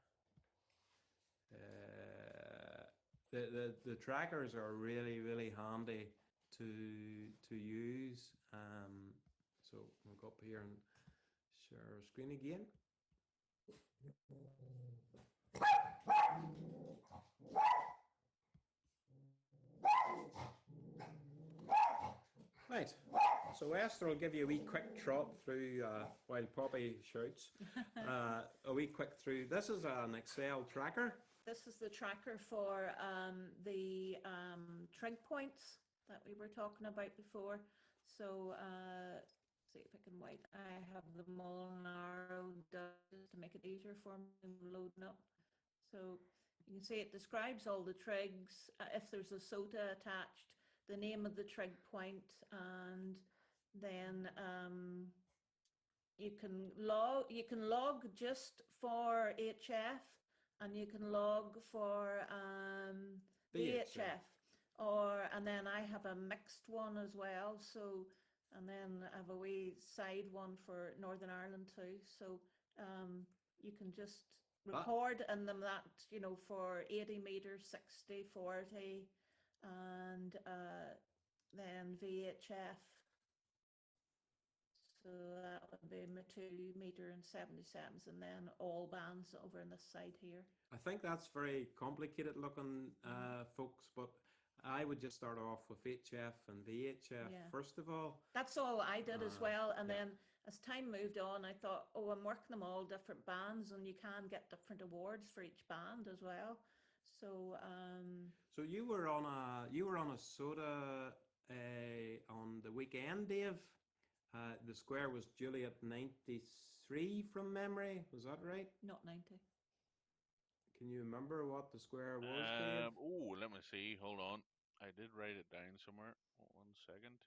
The trackers are really, really handy to use. So we'll go up here and share our screen again. Right, so Esther will give you a wee quick trot through while Poppy shouts. A wee quick through. This is an Excel tracker. This is the tracker for the trig points that we were talking about before. So see if I can wait. I have them all narrowed just to make it easier for me loading up. So you can see it describes all the trigs. If there's a SOTA attached, the name of the trig point, and then you can log just for HF, and you can log for VHF, and then I have a mixed one as well. So, and then I have a wee side one for Northern Ireland too. So you can just record in them that, you know, for 80 meters, 60, 40, and then VHF. So that would be my 2 meter and 77s, and then all bands over on this side here. I think that's very complicated looking, folks, but I would just start off with HF and VHF first of all. That's all I did as well, and then as time moved on, I thought, oh, I'm working them all different bands, and you can get different awards for each band as well. So so you were on a SOTA on the weekend, Dave. The square was Juliet 93 from memory. Was that right? Not 90. Can you remember what the square was, Dave? Oh, let me see. Hold on. I did write it down somewhere. 1 second.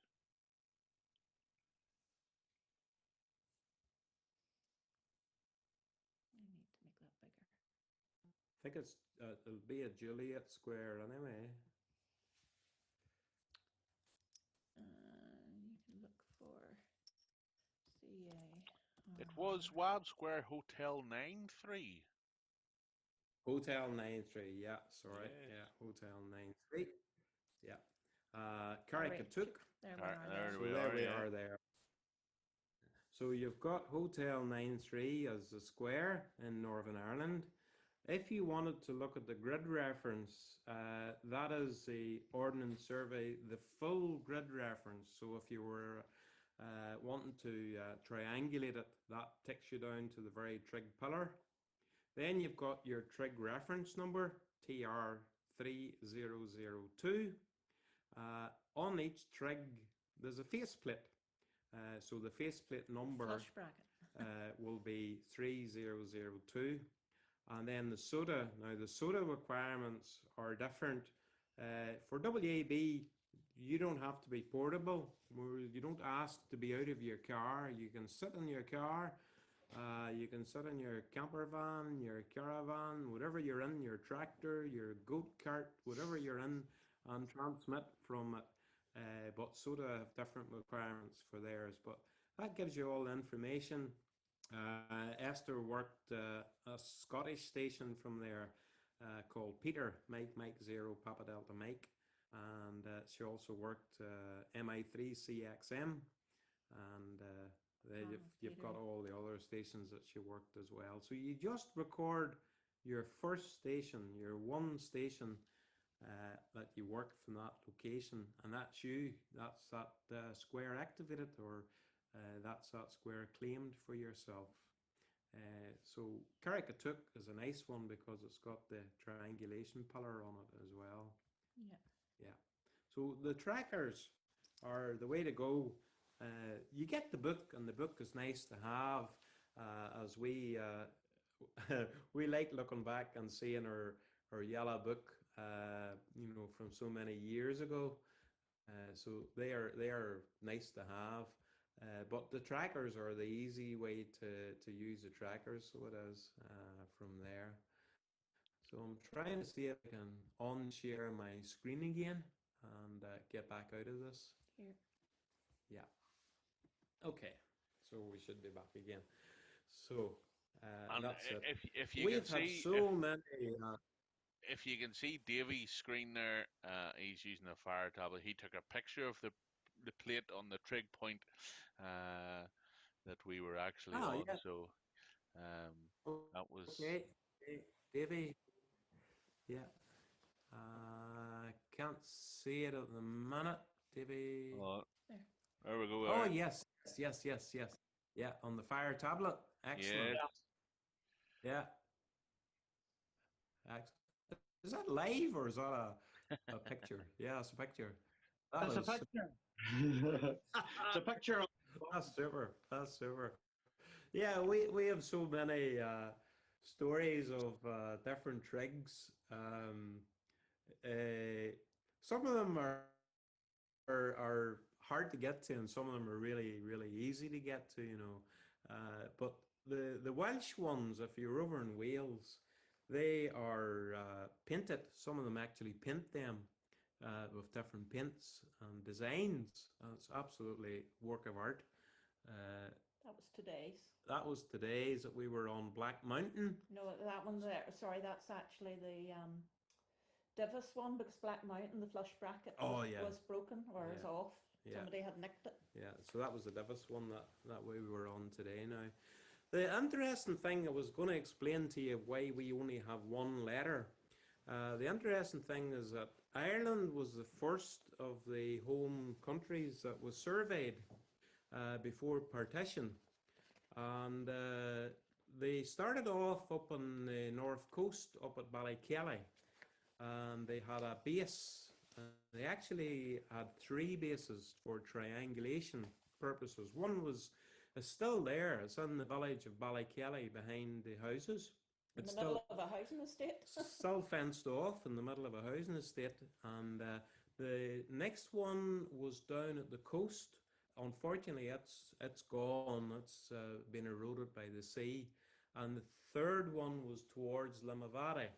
I need to make that bigger. I think it'll be a Juliet square anyway. You can look for CA. It was WAB Square Hotel 93. Hotel 93, yeah, sorry. Yes. Yeah, Hotel 93. Yeah. Carrickatook. There we are there. So you've got Hotel 93 as the square in Northern Ireland. If you wanted to look at the grid reference, that is the Ordnance Survey, the full grid reference. So if you were wanting to triangulate it, that takes you down to the very trig pillar. Then you've got your trig reference number, TR3002. On each trig, there's a faceplate. So the faceplate number will be 3002. And then the SOTA, now the SOTA requirements are different. For WAB, you don't have to be portable. You don't ask to be out of your car. You can sit in your car. You can sit in your camper van, your caravan, whatever you're in, your tractor, your goat cart, whatever you're in, and transmit from it. But SOTA have different requirements for theirs. But that gives you all the information. Esther worked a Scottish station from there called Peter, Mike Zero, Papa Delta Mike. And she also worked MI3 CXM. And you've got all the other stations that she worked as well. So you just record your first station, your one station that you work from that location, and that's you. That's that square activated, or that's that square claimed for yourself. So Carrickatook is a nice one because it's got the triangulation pillar on it as well. Yeah. So the trackers are the way to go. You get the book, and the book is nice to have, as we we like looking back and seeing our yellow book, from so many years ago. So they are nice to have. But the trackers are the easy way to use the trackers, so it is from there. So I'm trying to see if I can unshare my screen again and get back out of this. Here. Yeah. Okay. So we should be back again. So that's it. If you We've can had see, so many. if you can see Davy's screen there, he's using a fire tablet. He took a picture of the plate on the trig point that we were actually on. Yeah. So that was okay. Davy. Yeah. Can't see it at the minute, Davy. there we go. Oh yes. Yeah, on the fire tablet. Excellent. Yeah. Is that live or is that a picture? Yeah, it's a picture. That's a picture. It's a picture. That's super. That's super. Yeah, we have so many stories of different trigs. Some of them are hard to get to, and some of them are really easy to get to. But the Welsh ones, if you're over in Wales, they are painted. Some of them actually paint them with different paints and designs. It's absolutely work of art. That was today's. That was today's that we were on Black Mountain. No, that one's there. Sorry, that's actually the Divis one, because Black Mountain, the flush bracket was broken or is off. Yeah. Somebody had nicked it. Yeah, so that was the Divis one that we were on today now. The interesting thing I was going to explain to you why we only have one letter. The interesting thing is that Ireland was the first of the home countries that was surveyed before partition. And they started off up on the north coast, up at Ballykelly. And they had a base. They actually had 3 bases for triangulation purposes. One was still there. It's in the village of Ballykelly behind the houses. It's in the middle of a housing estate. Still fenced off in the middle of a housing estate. And the next one was down at the coast. Unfortunately, it's gone. It's been eroded by the sea. And the third one was towards Limavady.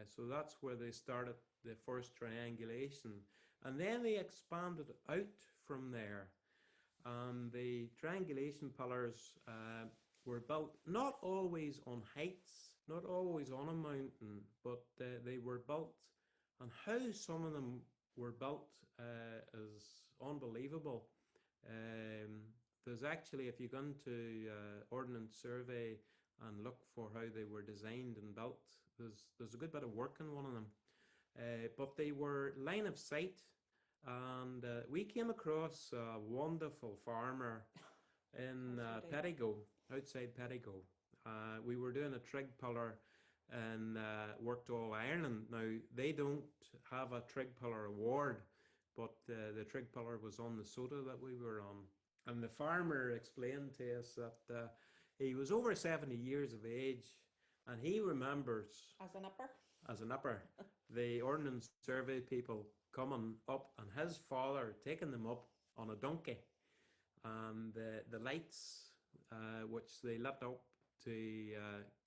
So that's where they started the first triangulation. And then they expanded out from there. And the triangulation pillars were built not always on heights, not always on a mountain, but they were built. And how some of them were built is unbelievable. There's actually, if you go into Ordnance Survey and look for how they were designed and built, there's a good bit of work in one of them. But they were line of sight, and we came across a wonderful farmer in Pettigo, outside Pettigo. We were doing a trig pillar and worked all Ireland. Now, they don't have a trig pillar award, but the trig pillar was on the SOTA that we were on. And the farmer explained to us that he was over 70 years of age, and he remembers as an upper the Ordnance Survey people coming up and his father taking them up on a donkey, and the lights which they lit up to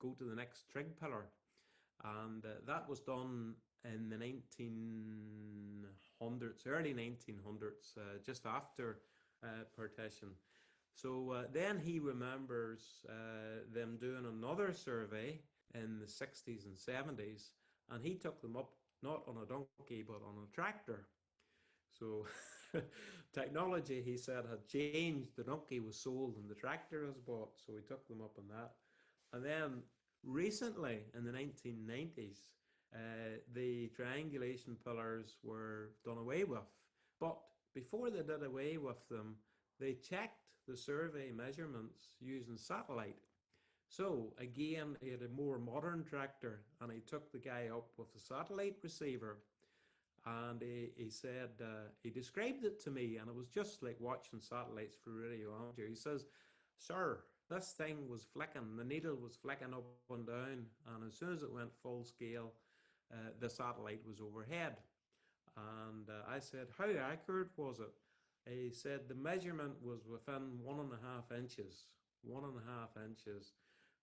go to the next trig pillar. And that was done in the 1900s, early 1900s, just after partition. So then he remembers them doing another survey in the 60s and 70s, and he took them up not on a donkey but on a tractor. So technology, he said, had changed. The donkey was sold and the tractor was bought. So we took them up on that. And then recently, in the 1990s, the triangulation pillars were done away with. But before they did away with them, they checked the survey measurements using satellite. So again, he had a more modern tractor, and he took the guy up with a satellite receiver, and he said, he described it to me, and it was just like watching satellites for radio amateur. He says, "Sir, this thing was flicking, the needle was flicking up and down, and as soon as it went full scale, the satellite was overhead." And I said, "How accurate was it?" He said the measurement was within 1.5 inches, 1.5 inches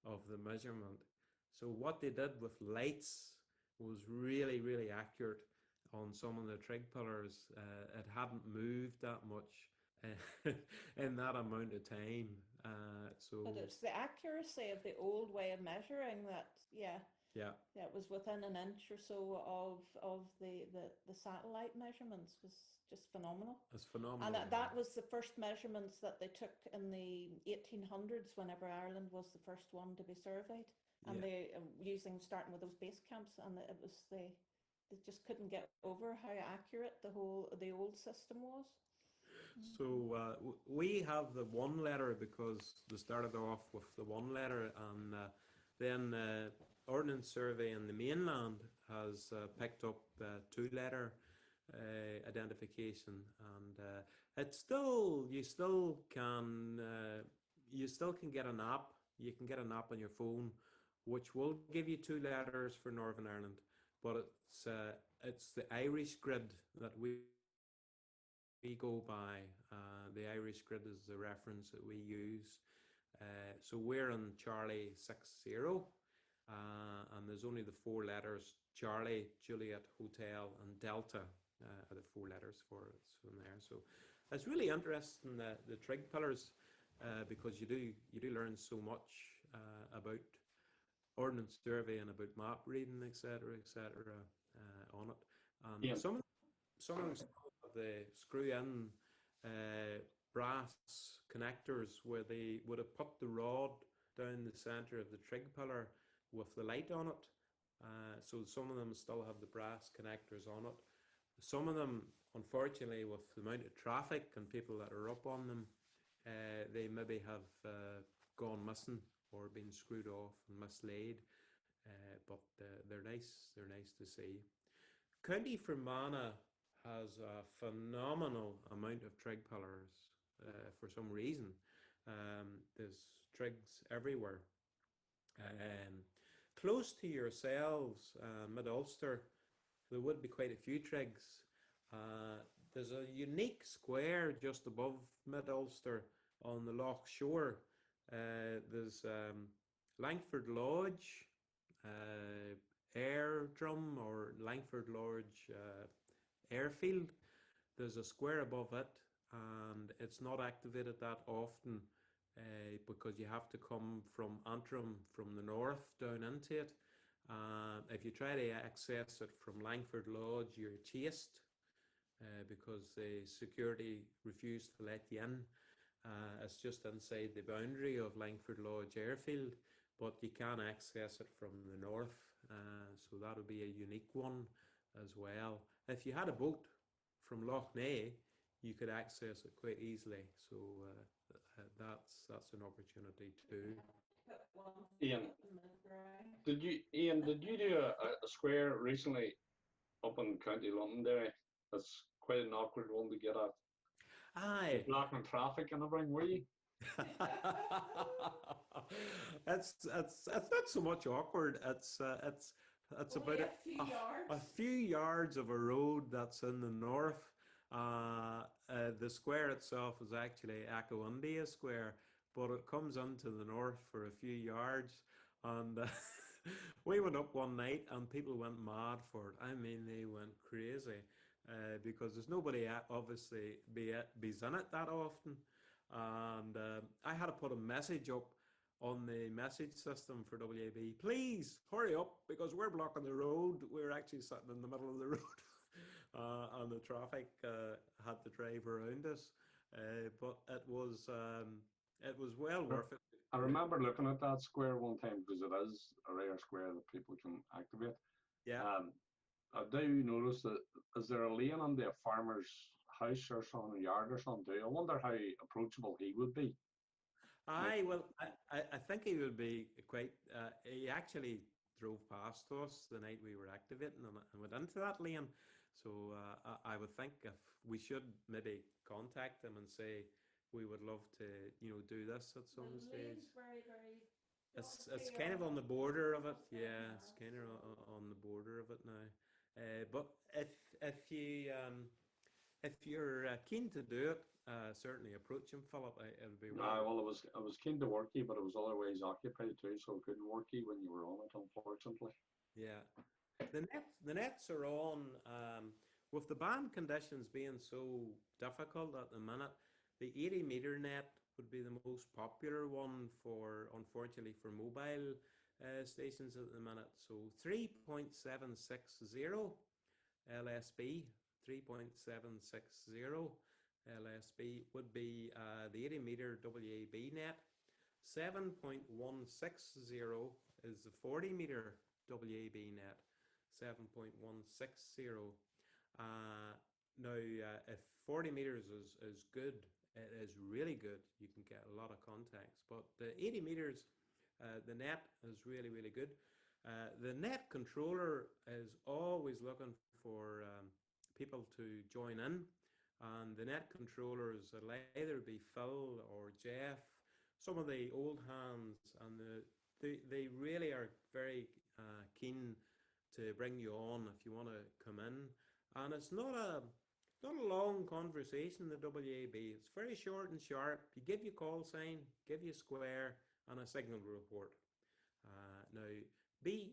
of the measurement. So what they did with lights was really, really accurate on some of the trig pillars. It hadn't moved that much in that amount of time. But it's the accuracy of the old way of measuring that, yeah, it was within an inch or so of the satellite measurements was just phenomenal. It's phenomenal. And that was the first measurements that they took in the 1800s, whenever Ireland was the first one to be surveyed. And they starting with those base camps, and they just couldn't get over how accurate the old system was. So we have the one letter because they started off with the one letter, and then Ordnance Survey in the mainland has picked up two letter identification, and it's still you still can get an app. You can get an app on your phone, which will give you two letters for Northern Ireland, but it's the Irish grid that we go by. The Irish grid is the reference that we use. So we're in Charlie 60, and there's only the four letters: Charlie, Juliet, Hotel, and Delta are the four letters for it from there. So it's really interesting, the trig pillars, because you do learn so much about Ordnance Survey and about map reading, etc., on it. And some of them have the screw-in brass connectors where they would have put the rod down the center of the trig pillar with the light on it. So some of them still have the brass connectors on it. Some of them, unfortunately, with the amount of traffic and people that are up on them, they maybe have gone missing or been screwed off and mislaid. But they're nice. They're nice to see. County Fermanagh has a phenomenal amount of trig pillars for some reason. There's trigs everywhere. Close to yourselves, Mid-Ulster, there would be quite a few trigs. There's a unique square just above Mid-Ulster on the Loch Shore. There's Langford Lodge, Airdrum, or Langford Lodge Airfield. There's a square above it, and it's not activated that often because you have to come from Antrim from the north down into it. If you try to access it from Langford Lodge, you're chased because the security refused to let you in. It's just inside the boundary of Langford Lodge Airfield, but you can access it from the north, so that would be a unique one as well. If you had a boat from Loch Ness, you could access it quite easily, so that's an opportunity too. Ian, did you do a square recently up in County Londonderry? That's quite an awkward one to get at. Aye. Blocking traffic and everything, were you? It's not so much awkward. It's about a few yards of a road that's in the north. The square itself is actually Acaundia Square, but it comes into the north for a few yards, and We went up one night and people went mad for it. I mean, they went crazy because there's nobody obviously be's in it that often. And I had to put a message up on the message system for WAB. Please hurry up because we're blocking the road. We're actually sitting in the middle of the road. And the traffic had to drive around us. But it was well worth it. I remember looking at that square one time because it is a rare square that people can activate. Yeah. I do notice that is there a lane on the farmer's house or something, yard or something? I wonder how approachable he would be. Well, I think he would be quite. He actually drove past us the night we were activating and went into that lane. So I would think if we should maybe contact him and say we would love to, do this at some stage. Very, very. It's kind of on the border of it. Yeah, it's kind of on the border of it now. But if you're keen to do it, certainly approach him, Philip. It'll be. Well, I was keen to worky, but it was otherwise occupied too, so I couldn't worky when you were on it, unfortunately. Yeah, the nets are on. With the band conditions being so difficult at the minute, the 80-meter net would be the most popular one unfortunately, for mobile stations at the minute. So 3.760 LSB, 3.760 LSB would be the 80-meter WAB net. 7.160 is the 40-meter WAB net. 7.160. Now, if 40 meters is good, it is really good. You can get a lot of contacts. But the 80 meters, the net is really, really good. The net controller is always looking for people to join in. And the net controllers will either be Phil or Jeff, some of the old hands, and they really are very keen to bring you on if you want to come in. And it's not a long conversation, the WAB. It's very short and sharp. You give your call sign, give you a square, and a signal report. Now, be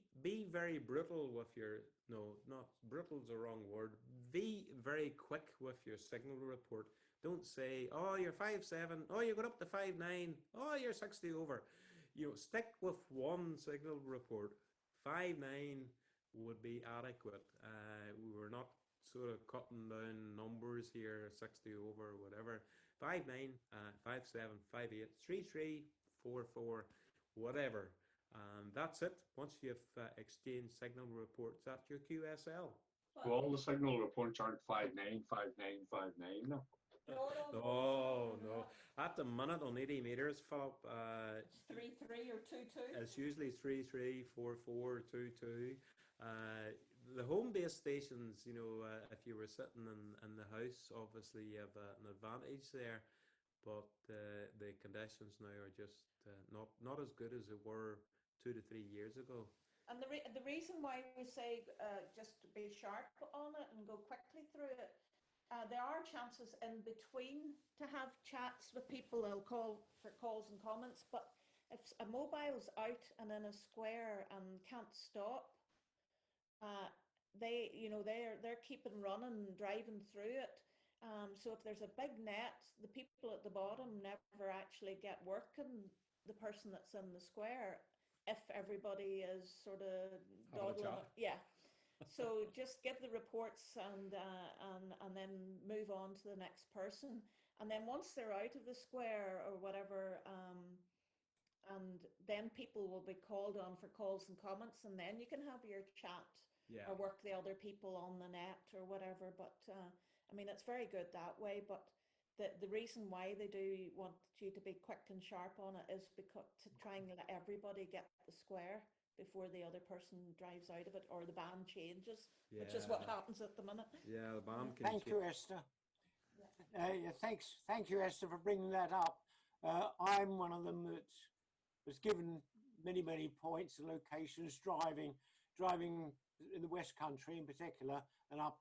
very brutal with your, no, not brutal's the wrong word. Be very quick with your signal report. Don't say, oh, you're 5.7, oh, you got up to 5.9, oh, you're 60 over. Stick with one signal report. 5.9 would be adequate. We were not sort of cutting down numbers here, 60 over, whatever. 5.9, 5.7, 5.8, 3.3, 4.4, whatever. And that's it. Once you've exchanged signal reports, that's your QSL. So all the signal reports aren't 5.9, 5.9, 5.9 no? No. At the minute on 80 meters, Philip, it's 3.3 or 2.2. It's usually 3.3, 4.4, 2.2. The home-based stations, if you were sitting in the house, obviously you have an advantage there. But the conditions now are just not as good as they were 2 to 3 years ago. And the reason why we say just to be sharp on it and go quickly through it, there are chances in between to have chats with people. They'll call for calls and comments, but if a mobile's out and in a square and can't stop, they're keeping running, driving through it. So if there's a big net, the people at the bottom never actually get working the person that's in the square if everybody is sort of dawdling. Yeah. So just give the reports and then move on to the next person. And then once they're out of the square or whatever, and then people will be called on for calls and comments, and then you can have your chat or work the other people on the net or whatever. But it's very good that way. But the reason why they do want you to be quick and sharp on it is because to try and let everybody get the square before the other person drives out of it or the band changes, which is what happens at the minute. Yeah, the band can Thank you, Esther. Thank you, Esther, for bringing that up. I'm one of them that was given many points and locations driving in the West Country in particular, and up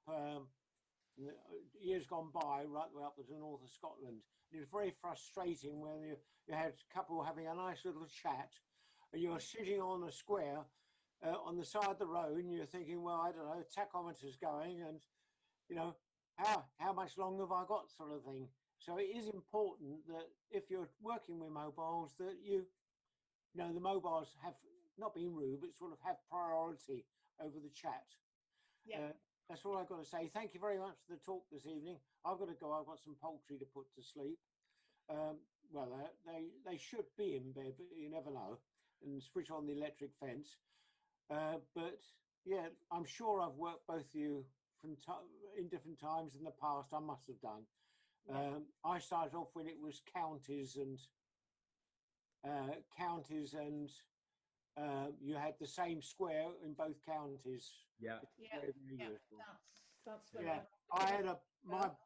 years gone by, right the way up to the north of Scotland. And it was very frustrating when you had a couple having a nice little chat, and you were sitting on a square, on the side of the road, and you're thinking, well, I don't know, tachometer's going, and you know, how much longer have I got, sort of thing. So it is important that if you're working with mobiles, that you know the mobiles have not been rude, but sort of have priority over the chat. Yeah. That's all I've got to say. Thank you very much for the talk this evening. I've got to go. I've got some poultry to put to sleep. Well, they should be in bed, but you never know. And switch on the electric fence. But yeah, I'm sure I've worked both of you in different times in the past. I must have done. I started off when it was counties and you had the same square in both counties. Yeah. Yeah. Very, very Yeah. useful. That's what Yeah, I had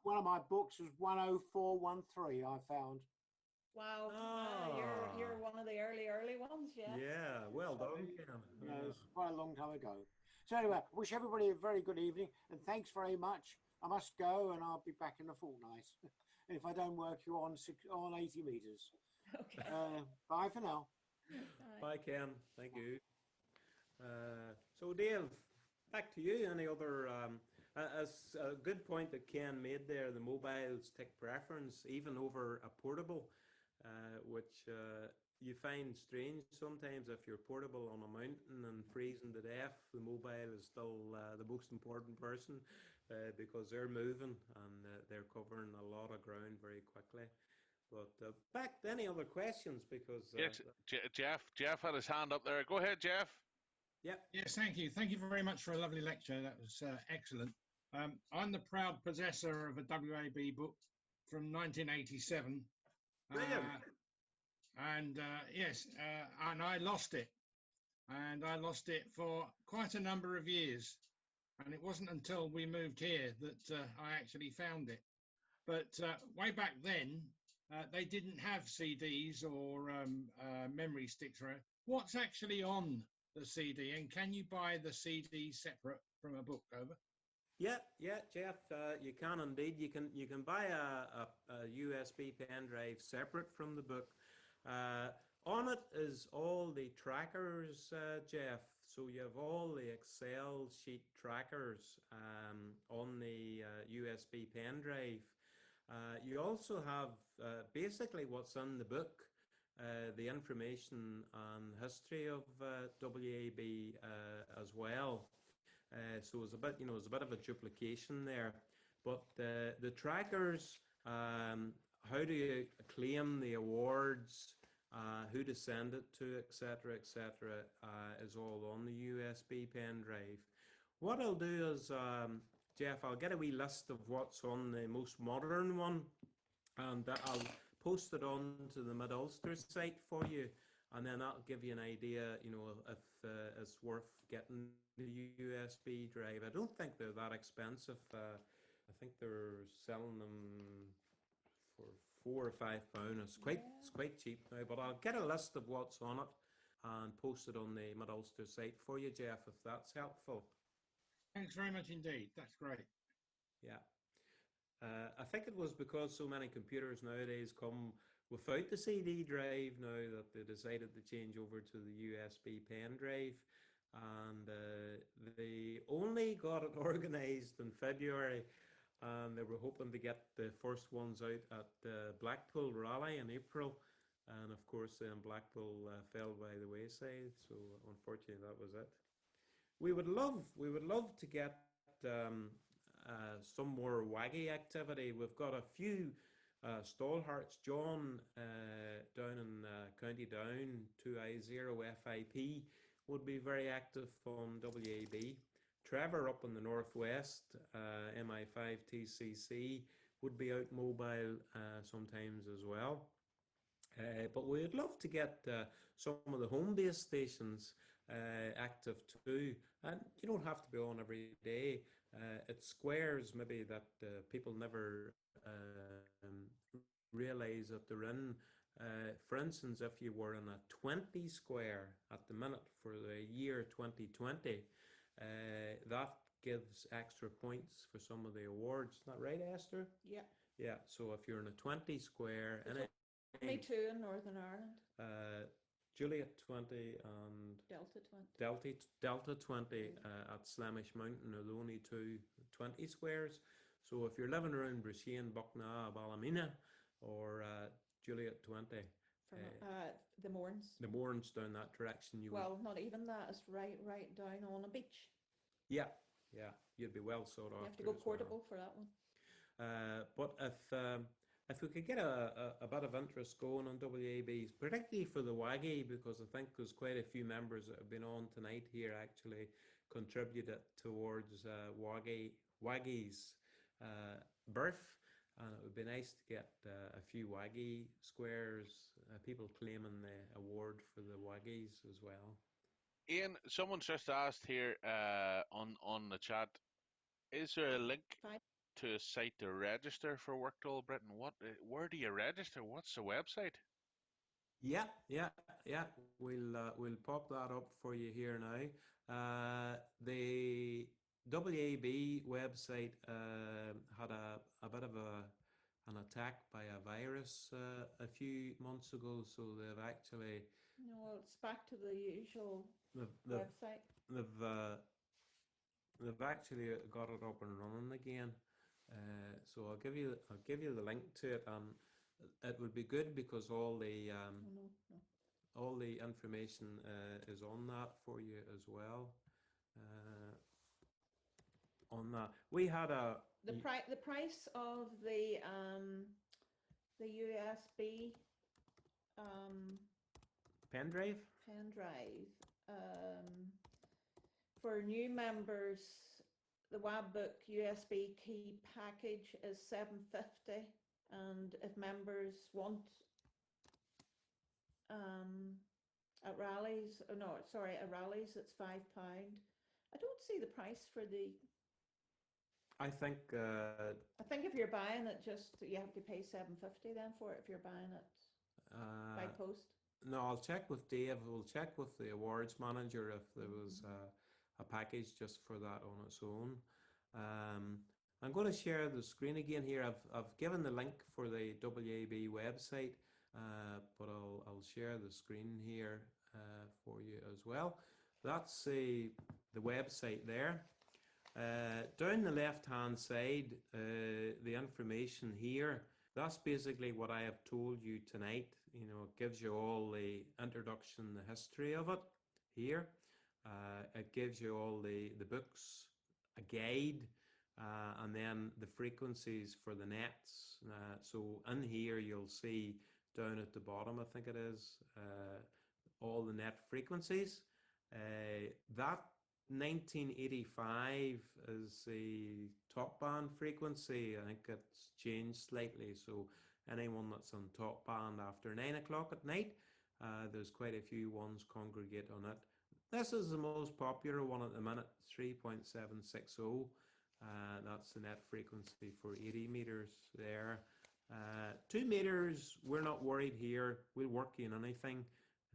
one of my books was 10413. I found. Wow. Ah. You're one of the early ones, yeah. Yeah, well done, Ken. Yeah, it's quite a long time ago. So anyway, I wish everybody a very good evening and thanks very much. I must go and I'll be back in a fortnight. And if I don't work you on 80 meters. Okay. Bye for now. Bye, Ken. Thank you. So, Dave, back to you. Any other, as a good point that Ken made there, the mobiles take preference even over a portable, which you find strange sometimes if you're portable on a mountain and freezing to death. The mobile is still the most important person because they're moving and they're covering a lot of ground very quickly. But back to any other questions because Yes, Jeff had his hand up there. Go ahead, Jeff. yeah. Yes, thank you. Thank you very much for a lovely lecture. That was excellent. I'm the proud possessor of a WAB book from 1987. Brilliant. Yes, and I lost it. And I lost it for quite a number of years. And it wasn't until we moved here that I actually found it. But way back then, they didn't have CDs or memory sticks. What's actually on the CD, and can you buy the CD separate from a book? Over. Yeah, Jeff, you can indeed. You can buy a USB pen drive separate from the book. On it is all the trackers, Jeff. So you have all the Excel sheet trackers on the USB pen drive. You also have basically what's in the book, the information and history of WAB as well. So it's a bit, it's a bit of a duplication there. But the trackers, how do you claim the awards, who to send it to, etc., is all on the USB pen drive. What I'll do is, Jeff, I'll get a wee list of what's on the most modern one, and I'll post it on to the Mid-Ulster site for you, and then that'll give you an idea, if it's worth getting the USB drive. I don't think they're that expensive. I think they're selling them for £4 or £5. It's quite cheap now, but I'll get a list of what's on it and post it on the Mid-Ulster site for you, Jeff, if that's helpful. Thanks very much indeed. That's great. Yeah. I think it was because so many computers nowadays come without the CD drive now that they decided to change over to the USB pen drive, and they only got it organized in February, and they were hoping to get the first ones out at the Blackpool rally in April, and of course then Blackpool fell by the wayside, so unfortunately that was it. We would love to get some more WAGgy activity. We've got a few stalwarts. John down in County Down, 2I0FIP, would be very active on WAB. Trevor up in the northwest, MI5TCC, would be out mobile sometimes as well. But we'd love to get some of the home-based stations active too, and you don't have to be on every day. It's squares maybe that people never realize that they're in. For instance, if you were in a 20 square at the minute for the year 2020, that gives extra points for some of the awards. Isn't that right, Esther? Yeah. Yeah, so if you're in a 20 square, Me too in Northern Ireland. Juliet 20 and Delta 20. Delta 20 at Slamish Mountain are the only two 20 squares. So if you're living around Brasheen, Buckna, Ballymena, or Juliet 20, From the Mourns. down that direction, you Well, not even that. It's right down on a beach. yeah, you'd be well sought You have after to go as well. portable for that one. But if we could get a bit of interest going on WABs, particularly for the WAGI, because I think there's quite a few members that have been on tonight here actually contributed towards WAGI's birth, and it would be nice to get a few WAGI squares, people claiming the award for the WAGIs as well. Ian, someone's just asked here on the chat, is there a link to a site to register for Work to All Britain? Where do you register? What's the website? Yeah. We'll pop that up for you here now. The WAB website had a bit of an attack by a virus a few months ago, so they've actually No, it's back to the usual website. They've actually got it up and running again. So I'll give you the link to it, and it would be good because all the all the information is on that for you as well. On that, we had the price of the USB pen drive. For new members, the WAB book USB key package is $7.50, and if members want at rallies, at rallies it's £5. I don't see the price for the. I think if you're buying it, you have to pay $7.50 then for it if you're buying it by post. No, I'll check with Dave. We'll check with the awards manager if there was a package just for that on its own. I'm going to share the screen again here. I've given the link for the WAB website, but I'll share the screen here for you as well. That's the website there. Down the left-hand side, the information here, that's basically what I have told you tonight. You know, it gives you all the introduction, the history of it here. It gives you all the books, a guide, and then the frequencies for the nets. So in here you'll see down at the bottom, I think it is, all the net frequencies. That 1985 is the top band frequency. I think it's changed slightly. So anyone that's on top band after 9 o'clock at night, there's quite a few ones congregate on it. This is the most popular one at the minute, 3.760. That's the net frequency for 80 meters there. 2 meters, we're not worried here. We'll work in anything.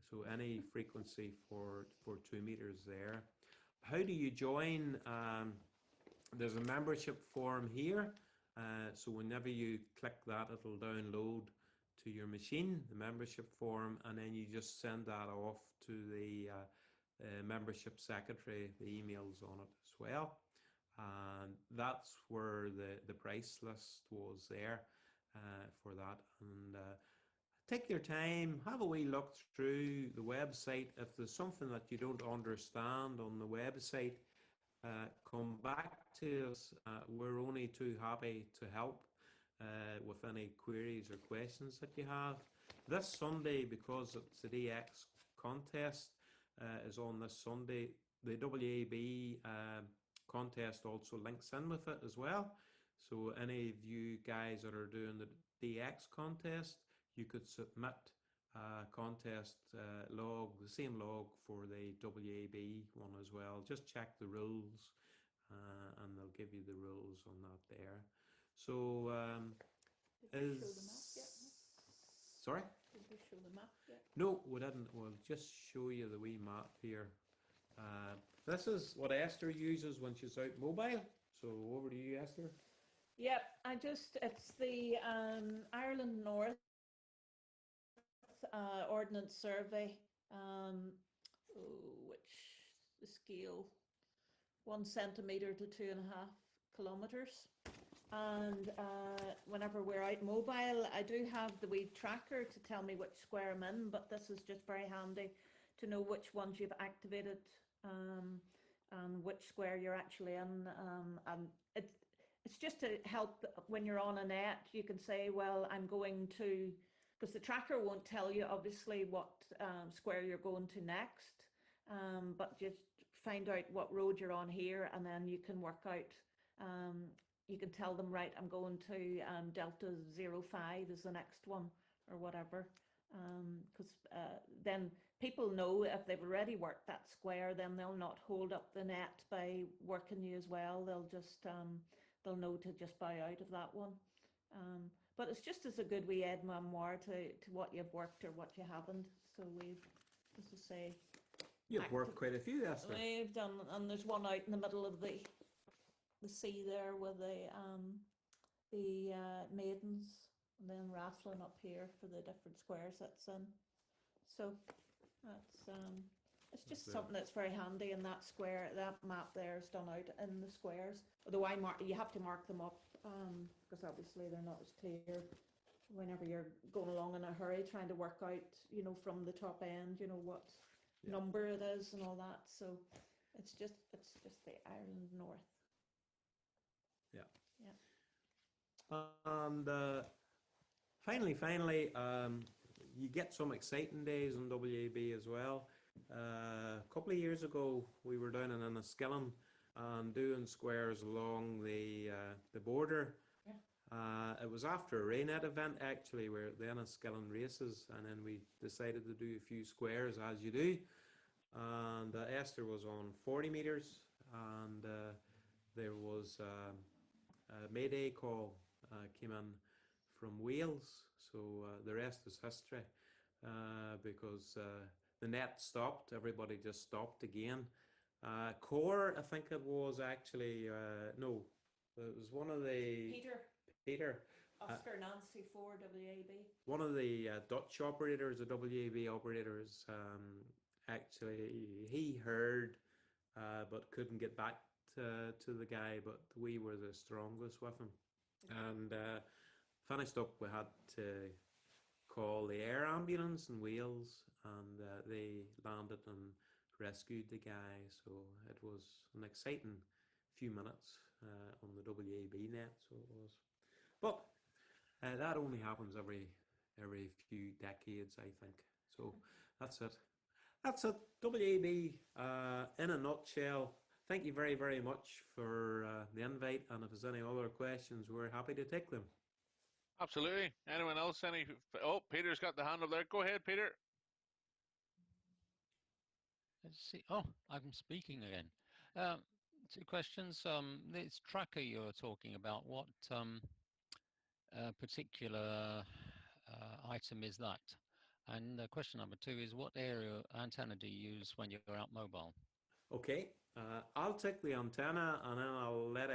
So any frequency for 2 meters there. How do you join? There's a membership form here. So whenever you click that, it'll download to your machine, the membership form, and then you just send that off to the membership secretary. The email's on it as well. And that's where the price list was there for that. And take your time, have a wee look through the website. If there's something that you don't understand on the website, come back to us. We're only too happy to help with any queries or questions that you have. This Sunday, because it's the DX contest, is on this Sunday. The WAB contest also links in with it as well. So any of you guys that are doing the DX contest, you could submit a contest log, the same log for the WAB one as well. Just check the rules and they'll give you the rules on that there. So Did you show the map yet? Sorry? Did you show the map yet? No, we didn't. We'll just show you the wee map here. This is what Esther uses when she's out mobile. So over to you, Esther. Yep, it's the Ireland North Ordnance Survey which the scale 1 centimetre to 2.5 kilometres. And whenever we're out mobile, I do have the wee tracker to tell me which square I'm in, but this is just very handy to know which ones you've activated and which square you're actually in. And it's just to help when you're on a net, you can say, well, I'm going to, because the tracker won't tell you obviously what square you're going to next, but just find out what road you're on here, and then you can work out, you can tell them, right, I'm going to Delta 05 is the next one, or whatever. Because then people know if they've already worked that square, then they'll not hold up the net by working you as well. They'll just they'll know to just bow out of that one. But it's just as a good wee aide-memoire to what you've worked or what you haven't. So we've, as I say, You've worked quite a few, Esther. we've done, and there's one out in the middle of the sea there with the maidens, and then raffling up here for the different squares that's in. So that's it's just something that's very handy. And that square, that map there is done out in the squares. Although you have to mark them up because obviously they're not as clear whenever you're going along in a hurry trying to work out, you know, from the top end, you know, what number it is and all that. So it's just the Ireland North. And finally, you get some exciting days on WAB as well. A couple of years ago, we were down in Enniskillen and doing squares along the border. It was after a Raynet event, actually, where the Enniskillen races, and then we decided to do a few squares, as you do. And Esther was on 40 metres, and there was a Mayday call came in from Wales, so the rest is history, because the net stopped, everybody just stopped again. Core, I think it was actually, no, it was one of the... Peter. Oscar Nancy 4 WAB. One of the Dutch operators, the WAB operators, actually, he heard, but couldn't get back to the guy, but we were the strongest with him. And finished up, we had to call the air ambulance in Wales, and they landed and rescued the guy. So it was an exciting few minutes on the WAB net, so it was. But that only happens every few decades, I think. So that's it. That's it. WAB in a nutshell. Thank you very, very much for the invite, and if there's any other questions, we're happy to take them. Absolutely. Anyone else? Oh, Peter's got the hand up there. Go ahead, Peter. Let's see. Oh, I'm speaking again. 2 questions. This tracker you're talking about, what particular item is that? And question number 2 is, what area antenna do you use when you're out mobile? Okay, I'll take the antenna, and then I'll let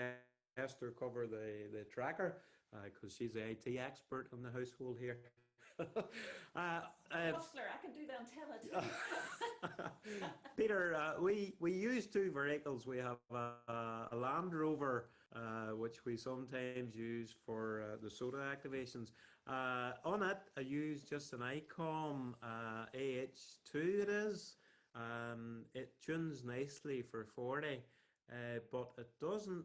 Esther cover the tracker, because she's the IT expert in the household here. Hustler, I can do the antenna too. Peter, we use 2 vehicles. We have a Land Rover, which we sometimes use for the SOTA activations. On it, I use just an ICOM AH2 it is. It tunes nicely for 40, but it doesn't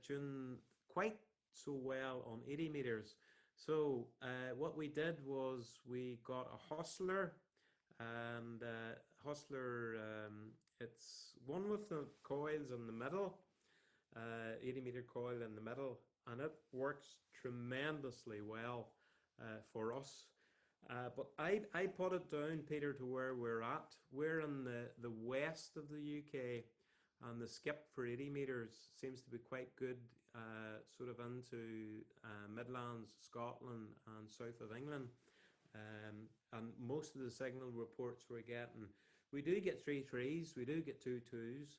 tune quite so well on 80 meters. So what we did was we got a Hustler, and Hustler, it's one with the coils in the middle, 80 meter coil in the middle, and it works tremendously well for us. But I put it down, Peter, to where we're at. We're in the west of the UK, and the skip for 80 meters seems to be quite good, sort of into Midlands, Scotland, and south of England. And most of the signal reports we're getting, we do get 3 3s, we do get 2 2s,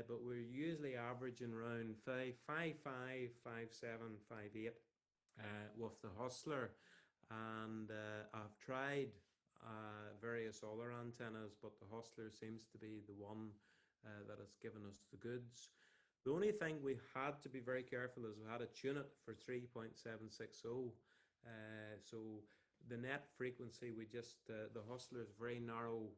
but we're usually averaging around 5 5 5 5 7 5 8 with the Hustler. And I've tried various other antennas, but the Hustler seems to be the one that has given us the goods. The only thing we had to be very careful is we had to tune it for 3.760. So the net frequency, the Hustler is very narrow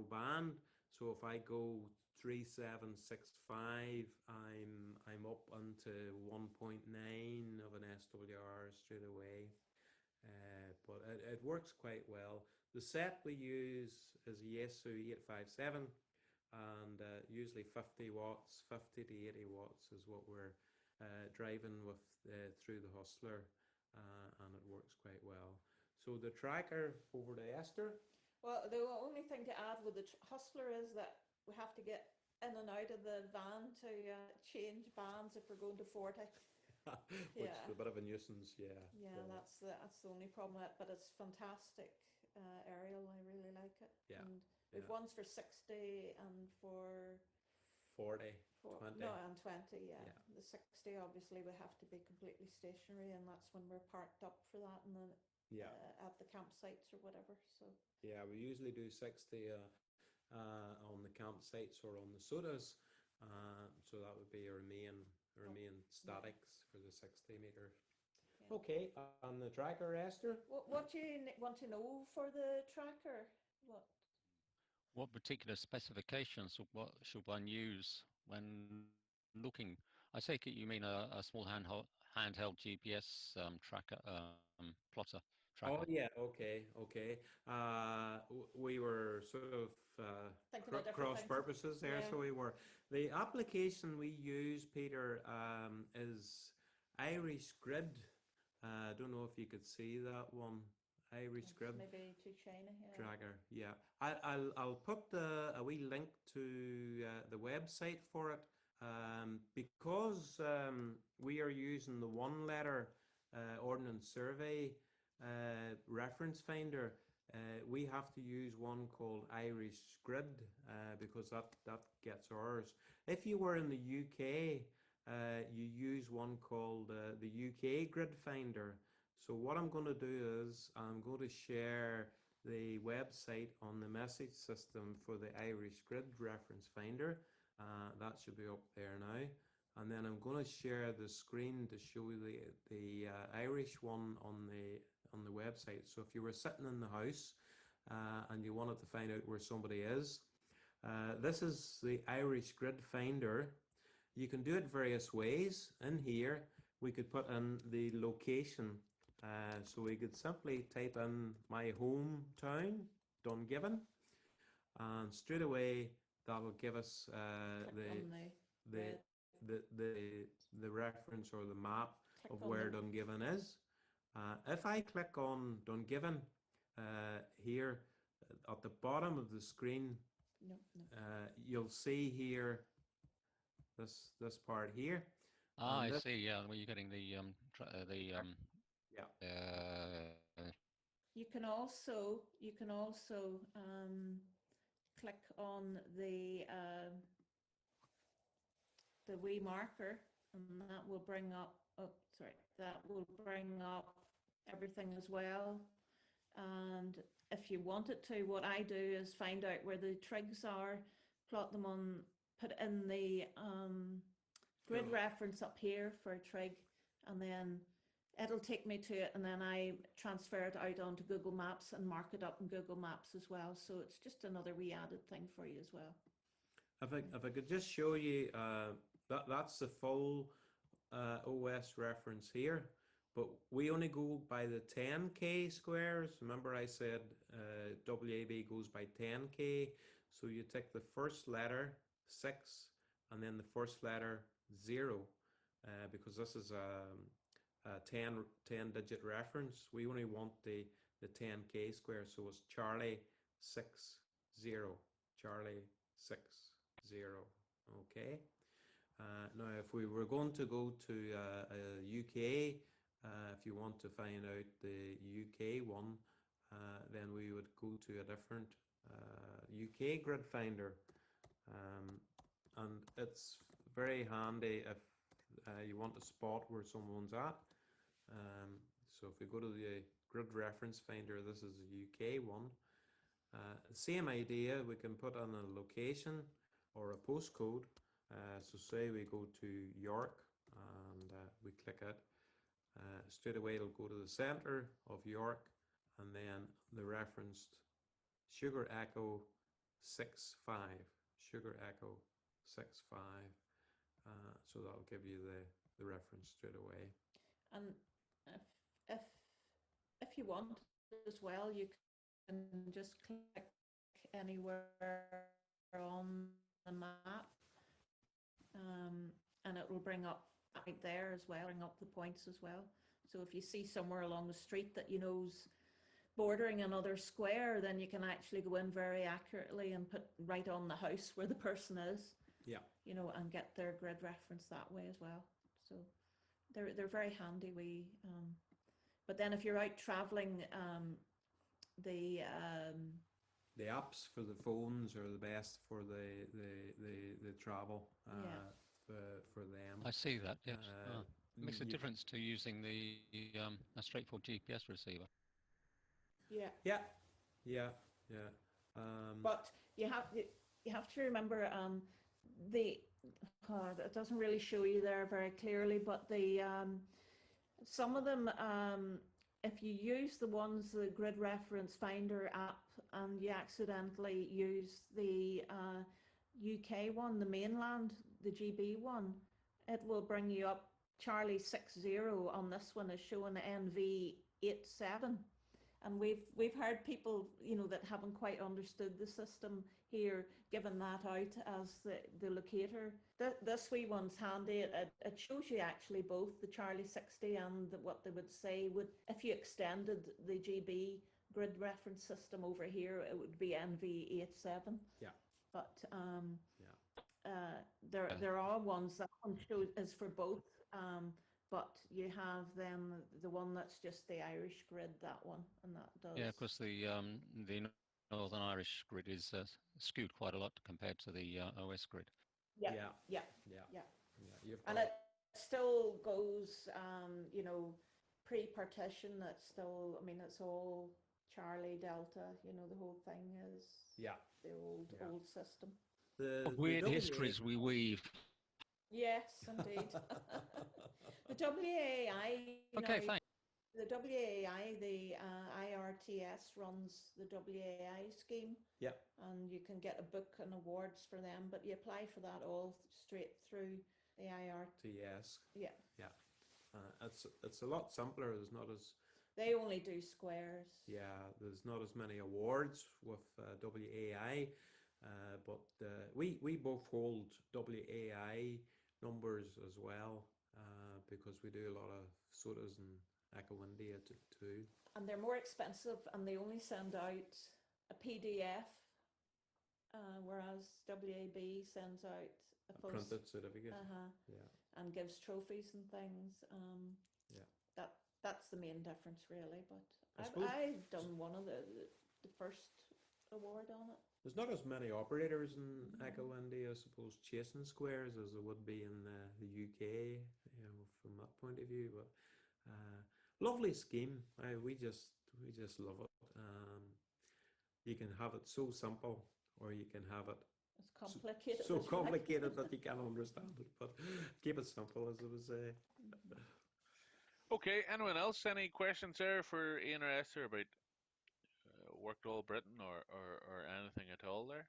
band. So if I go 3765, I'm up into 1.9 of an SWR straight away. But it works quite well. The set we use is a Yaesu 857, and usually 50 watts, 50 to 80 watts is what we're driving with through the Hustler, and it works quite well. So the tracker, over to Esther. Well, the only thing to add with the Hustler is that we have to get in and out of the van to change bands if we're going to 40. Which is a bit of a nuisance, yeah. Yeah, So, that's the only problem with it, but it's fantastic aerial. I really like it. Yeah, And we've yeah. ones for 60 and for 40, 20. No, and 20, yeah. Yeah. The 60 obviously we have to be completely stationary, and that's when we're parked up for that, and then Yeah. at the campsites or whatever. So Yeah, we usually do 60 on the campsites or on the sodas. So that would be our main statics for the 60 meters. Yeah. Okay, on the tracker, Esther? what do you want to know for the tracker? What particular specifications should one use when looking? I take it you mean a small handheld GPS tracker, plotter tracker. Oh yeah, okay. We were sort of Thinking of different cross things. purposes there, Yeah. so we were. The application we use, Peter, is Irish Grid. I don't know if you could see that one, Irish It's Grid maybe too China here. tracker. Yeah, I'll put a wee link to the website for it, because we are using the one letter Ordnance Survey reference finder. We have to use one called Irish Grid because that gets ours. If you were in the UK, you use one called the UK Grid Finder. So what I'm going to do is I'm going to share the website on the message system for the Irish Grid Reference Finder. That should be up there now. And then I'm going to share the screen to show you the Irish one on the website. So if you were sitting in the house and you wanted to find out where somebody is, this is the Irish Grid Finder. You can do it various ways. In here, we could put in the location. So we could simply type in my hometown, Dungiven, and straight away that will give us the reference or the map of where Dungiven is. If I click on Dungiven here at the bottom of the screen, you'll see here this part here. I see. Yeah, where you're getting the yeah. You can also click on the wee marker, and that will bring up. Oh, sorry, that will bring up everything as well. And if you wanted to, what I do is find out where the trigs are, plot them on, put in the grid reference up here for a trig, and then it'll take me to it, and then I transfer it out onto Google Maps and mark it up in Google Maps as well. So it's just another wee added thing for you as well. If I could just show you, that's the full OS reference here, but we only go by the 10K squares. Remember I said WAB goes by 10K. So you take the first letter 6 and then the first letter 0 because this is a 10 digit reference. We only want the 10K square, so it's Charlie 6 0, Charlie 6 0. Okay. Now, if we were going to go to UK, if you want to find out the UK one, then we would go to a different UK grid finder, and it's very handy if you want to spot where someone's at. So if we go to the grid reference finder. This is a UK one. Same idea, we can put in a location or a postcode. So say we go to York and we click it. Straight away it'll go to the center of York, and then the referenced Sugar Echo 65. Sugar Echo 65. So that'll give you the reference straight away. And if you want as well, you can just click anywhere on the map, and it will bring up right there as well, bring up the points as well. So if you see somewhere along the street that you know's bordering another square, then you can actually go in very accurately and put right on the house where the person is. Yeah. You know, and get their grid reference that way as well. So they're very handy. But then if you're out traveling, the apps for the phones are the best for the travel. For them. I see that. Yes. Makes a difference to using a straightforward GPS receiver. Yeah. But you have to remember it doesn't really show you there very clearly, but some of them, if you use the grid reference finder app and you accidentally use the UK one, the mainland, the GB one, it will bring you up Charlie 60 on this one is showing NV87. And we've heard people, you know, that haven't quite understood the system here, giving that out as the locator. This wee one's handy. It shows you actually both the Charlie 60 and what they would say would, if you extended the GB grid reference system over here, it would be NV87. Yeah. But there are ones that one shows is for both. But you have then the one that's just the Irish grid, that one, and that does. Yeah, because the Northern Irish grid is skewed quite a lot compared to the OS grid. Yeah. And it still goes, you know, pre-partition. It's still, I mean, it's all Charlie Delta. You know, the whole thing is the old system. Weird histories we weave. Yes, indeed. The WAI, okay, thanks. The WAI, the IRTS runs the WAI scheme. Yeah. And you can get a book and awards for them, but you apply for that all straight through the IRTS. Yeah. It's a lot simpler. There's not as... They only do squares. Yeah, there's not as many awards with WAI, but we both hold WAI numbers as well, because we do a lot of SOTAs and Echo India too. And they're more expensive, and they only send out a PDF, whereas WAB sends out a printed certificate. And gives trophies and things. That's the main difference, really. But I've done one of the first award on it. There's not as many operators in Echo India, I suppose, chasing squares as there would be in the UK, you know, from that point of view. But lovely scheme. We just love it. You can have it so simple, or you can have it complicated. So complicated that you can't understand it. But keep it simple, as I was saying. Okay. Anyone else? Any questions there for Ian or Esther about Worked All Britain or anything at all there?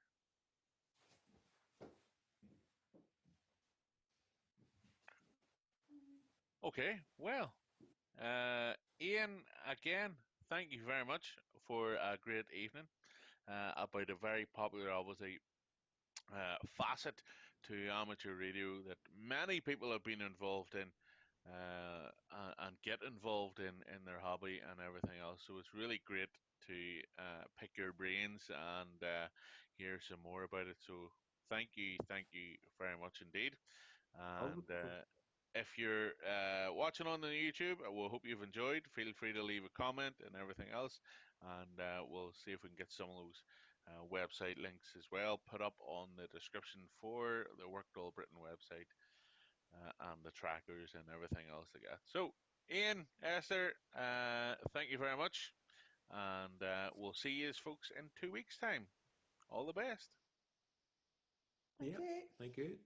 Okay, well, Ian, again, thank you very much for a great evening about a very popular, obviously, facet to amateur radio that many people have been involved in and get involved in their hobby and everything else. So it's really great to pick your brains and hear some more about it. So thank you very much indeed. And if you're watching on the YouTube, we'll hope you've enjoyed. Feel free to leave a comment and everything else, and we'll see if we can get some of those website links as well put up on the description for the Worked All Britain website and the trackers and everything else like that. So Ian, Esther, thank you very much. And we'll see you folks in 2 weeks' time. All the best. Yeah, Okay. thank you.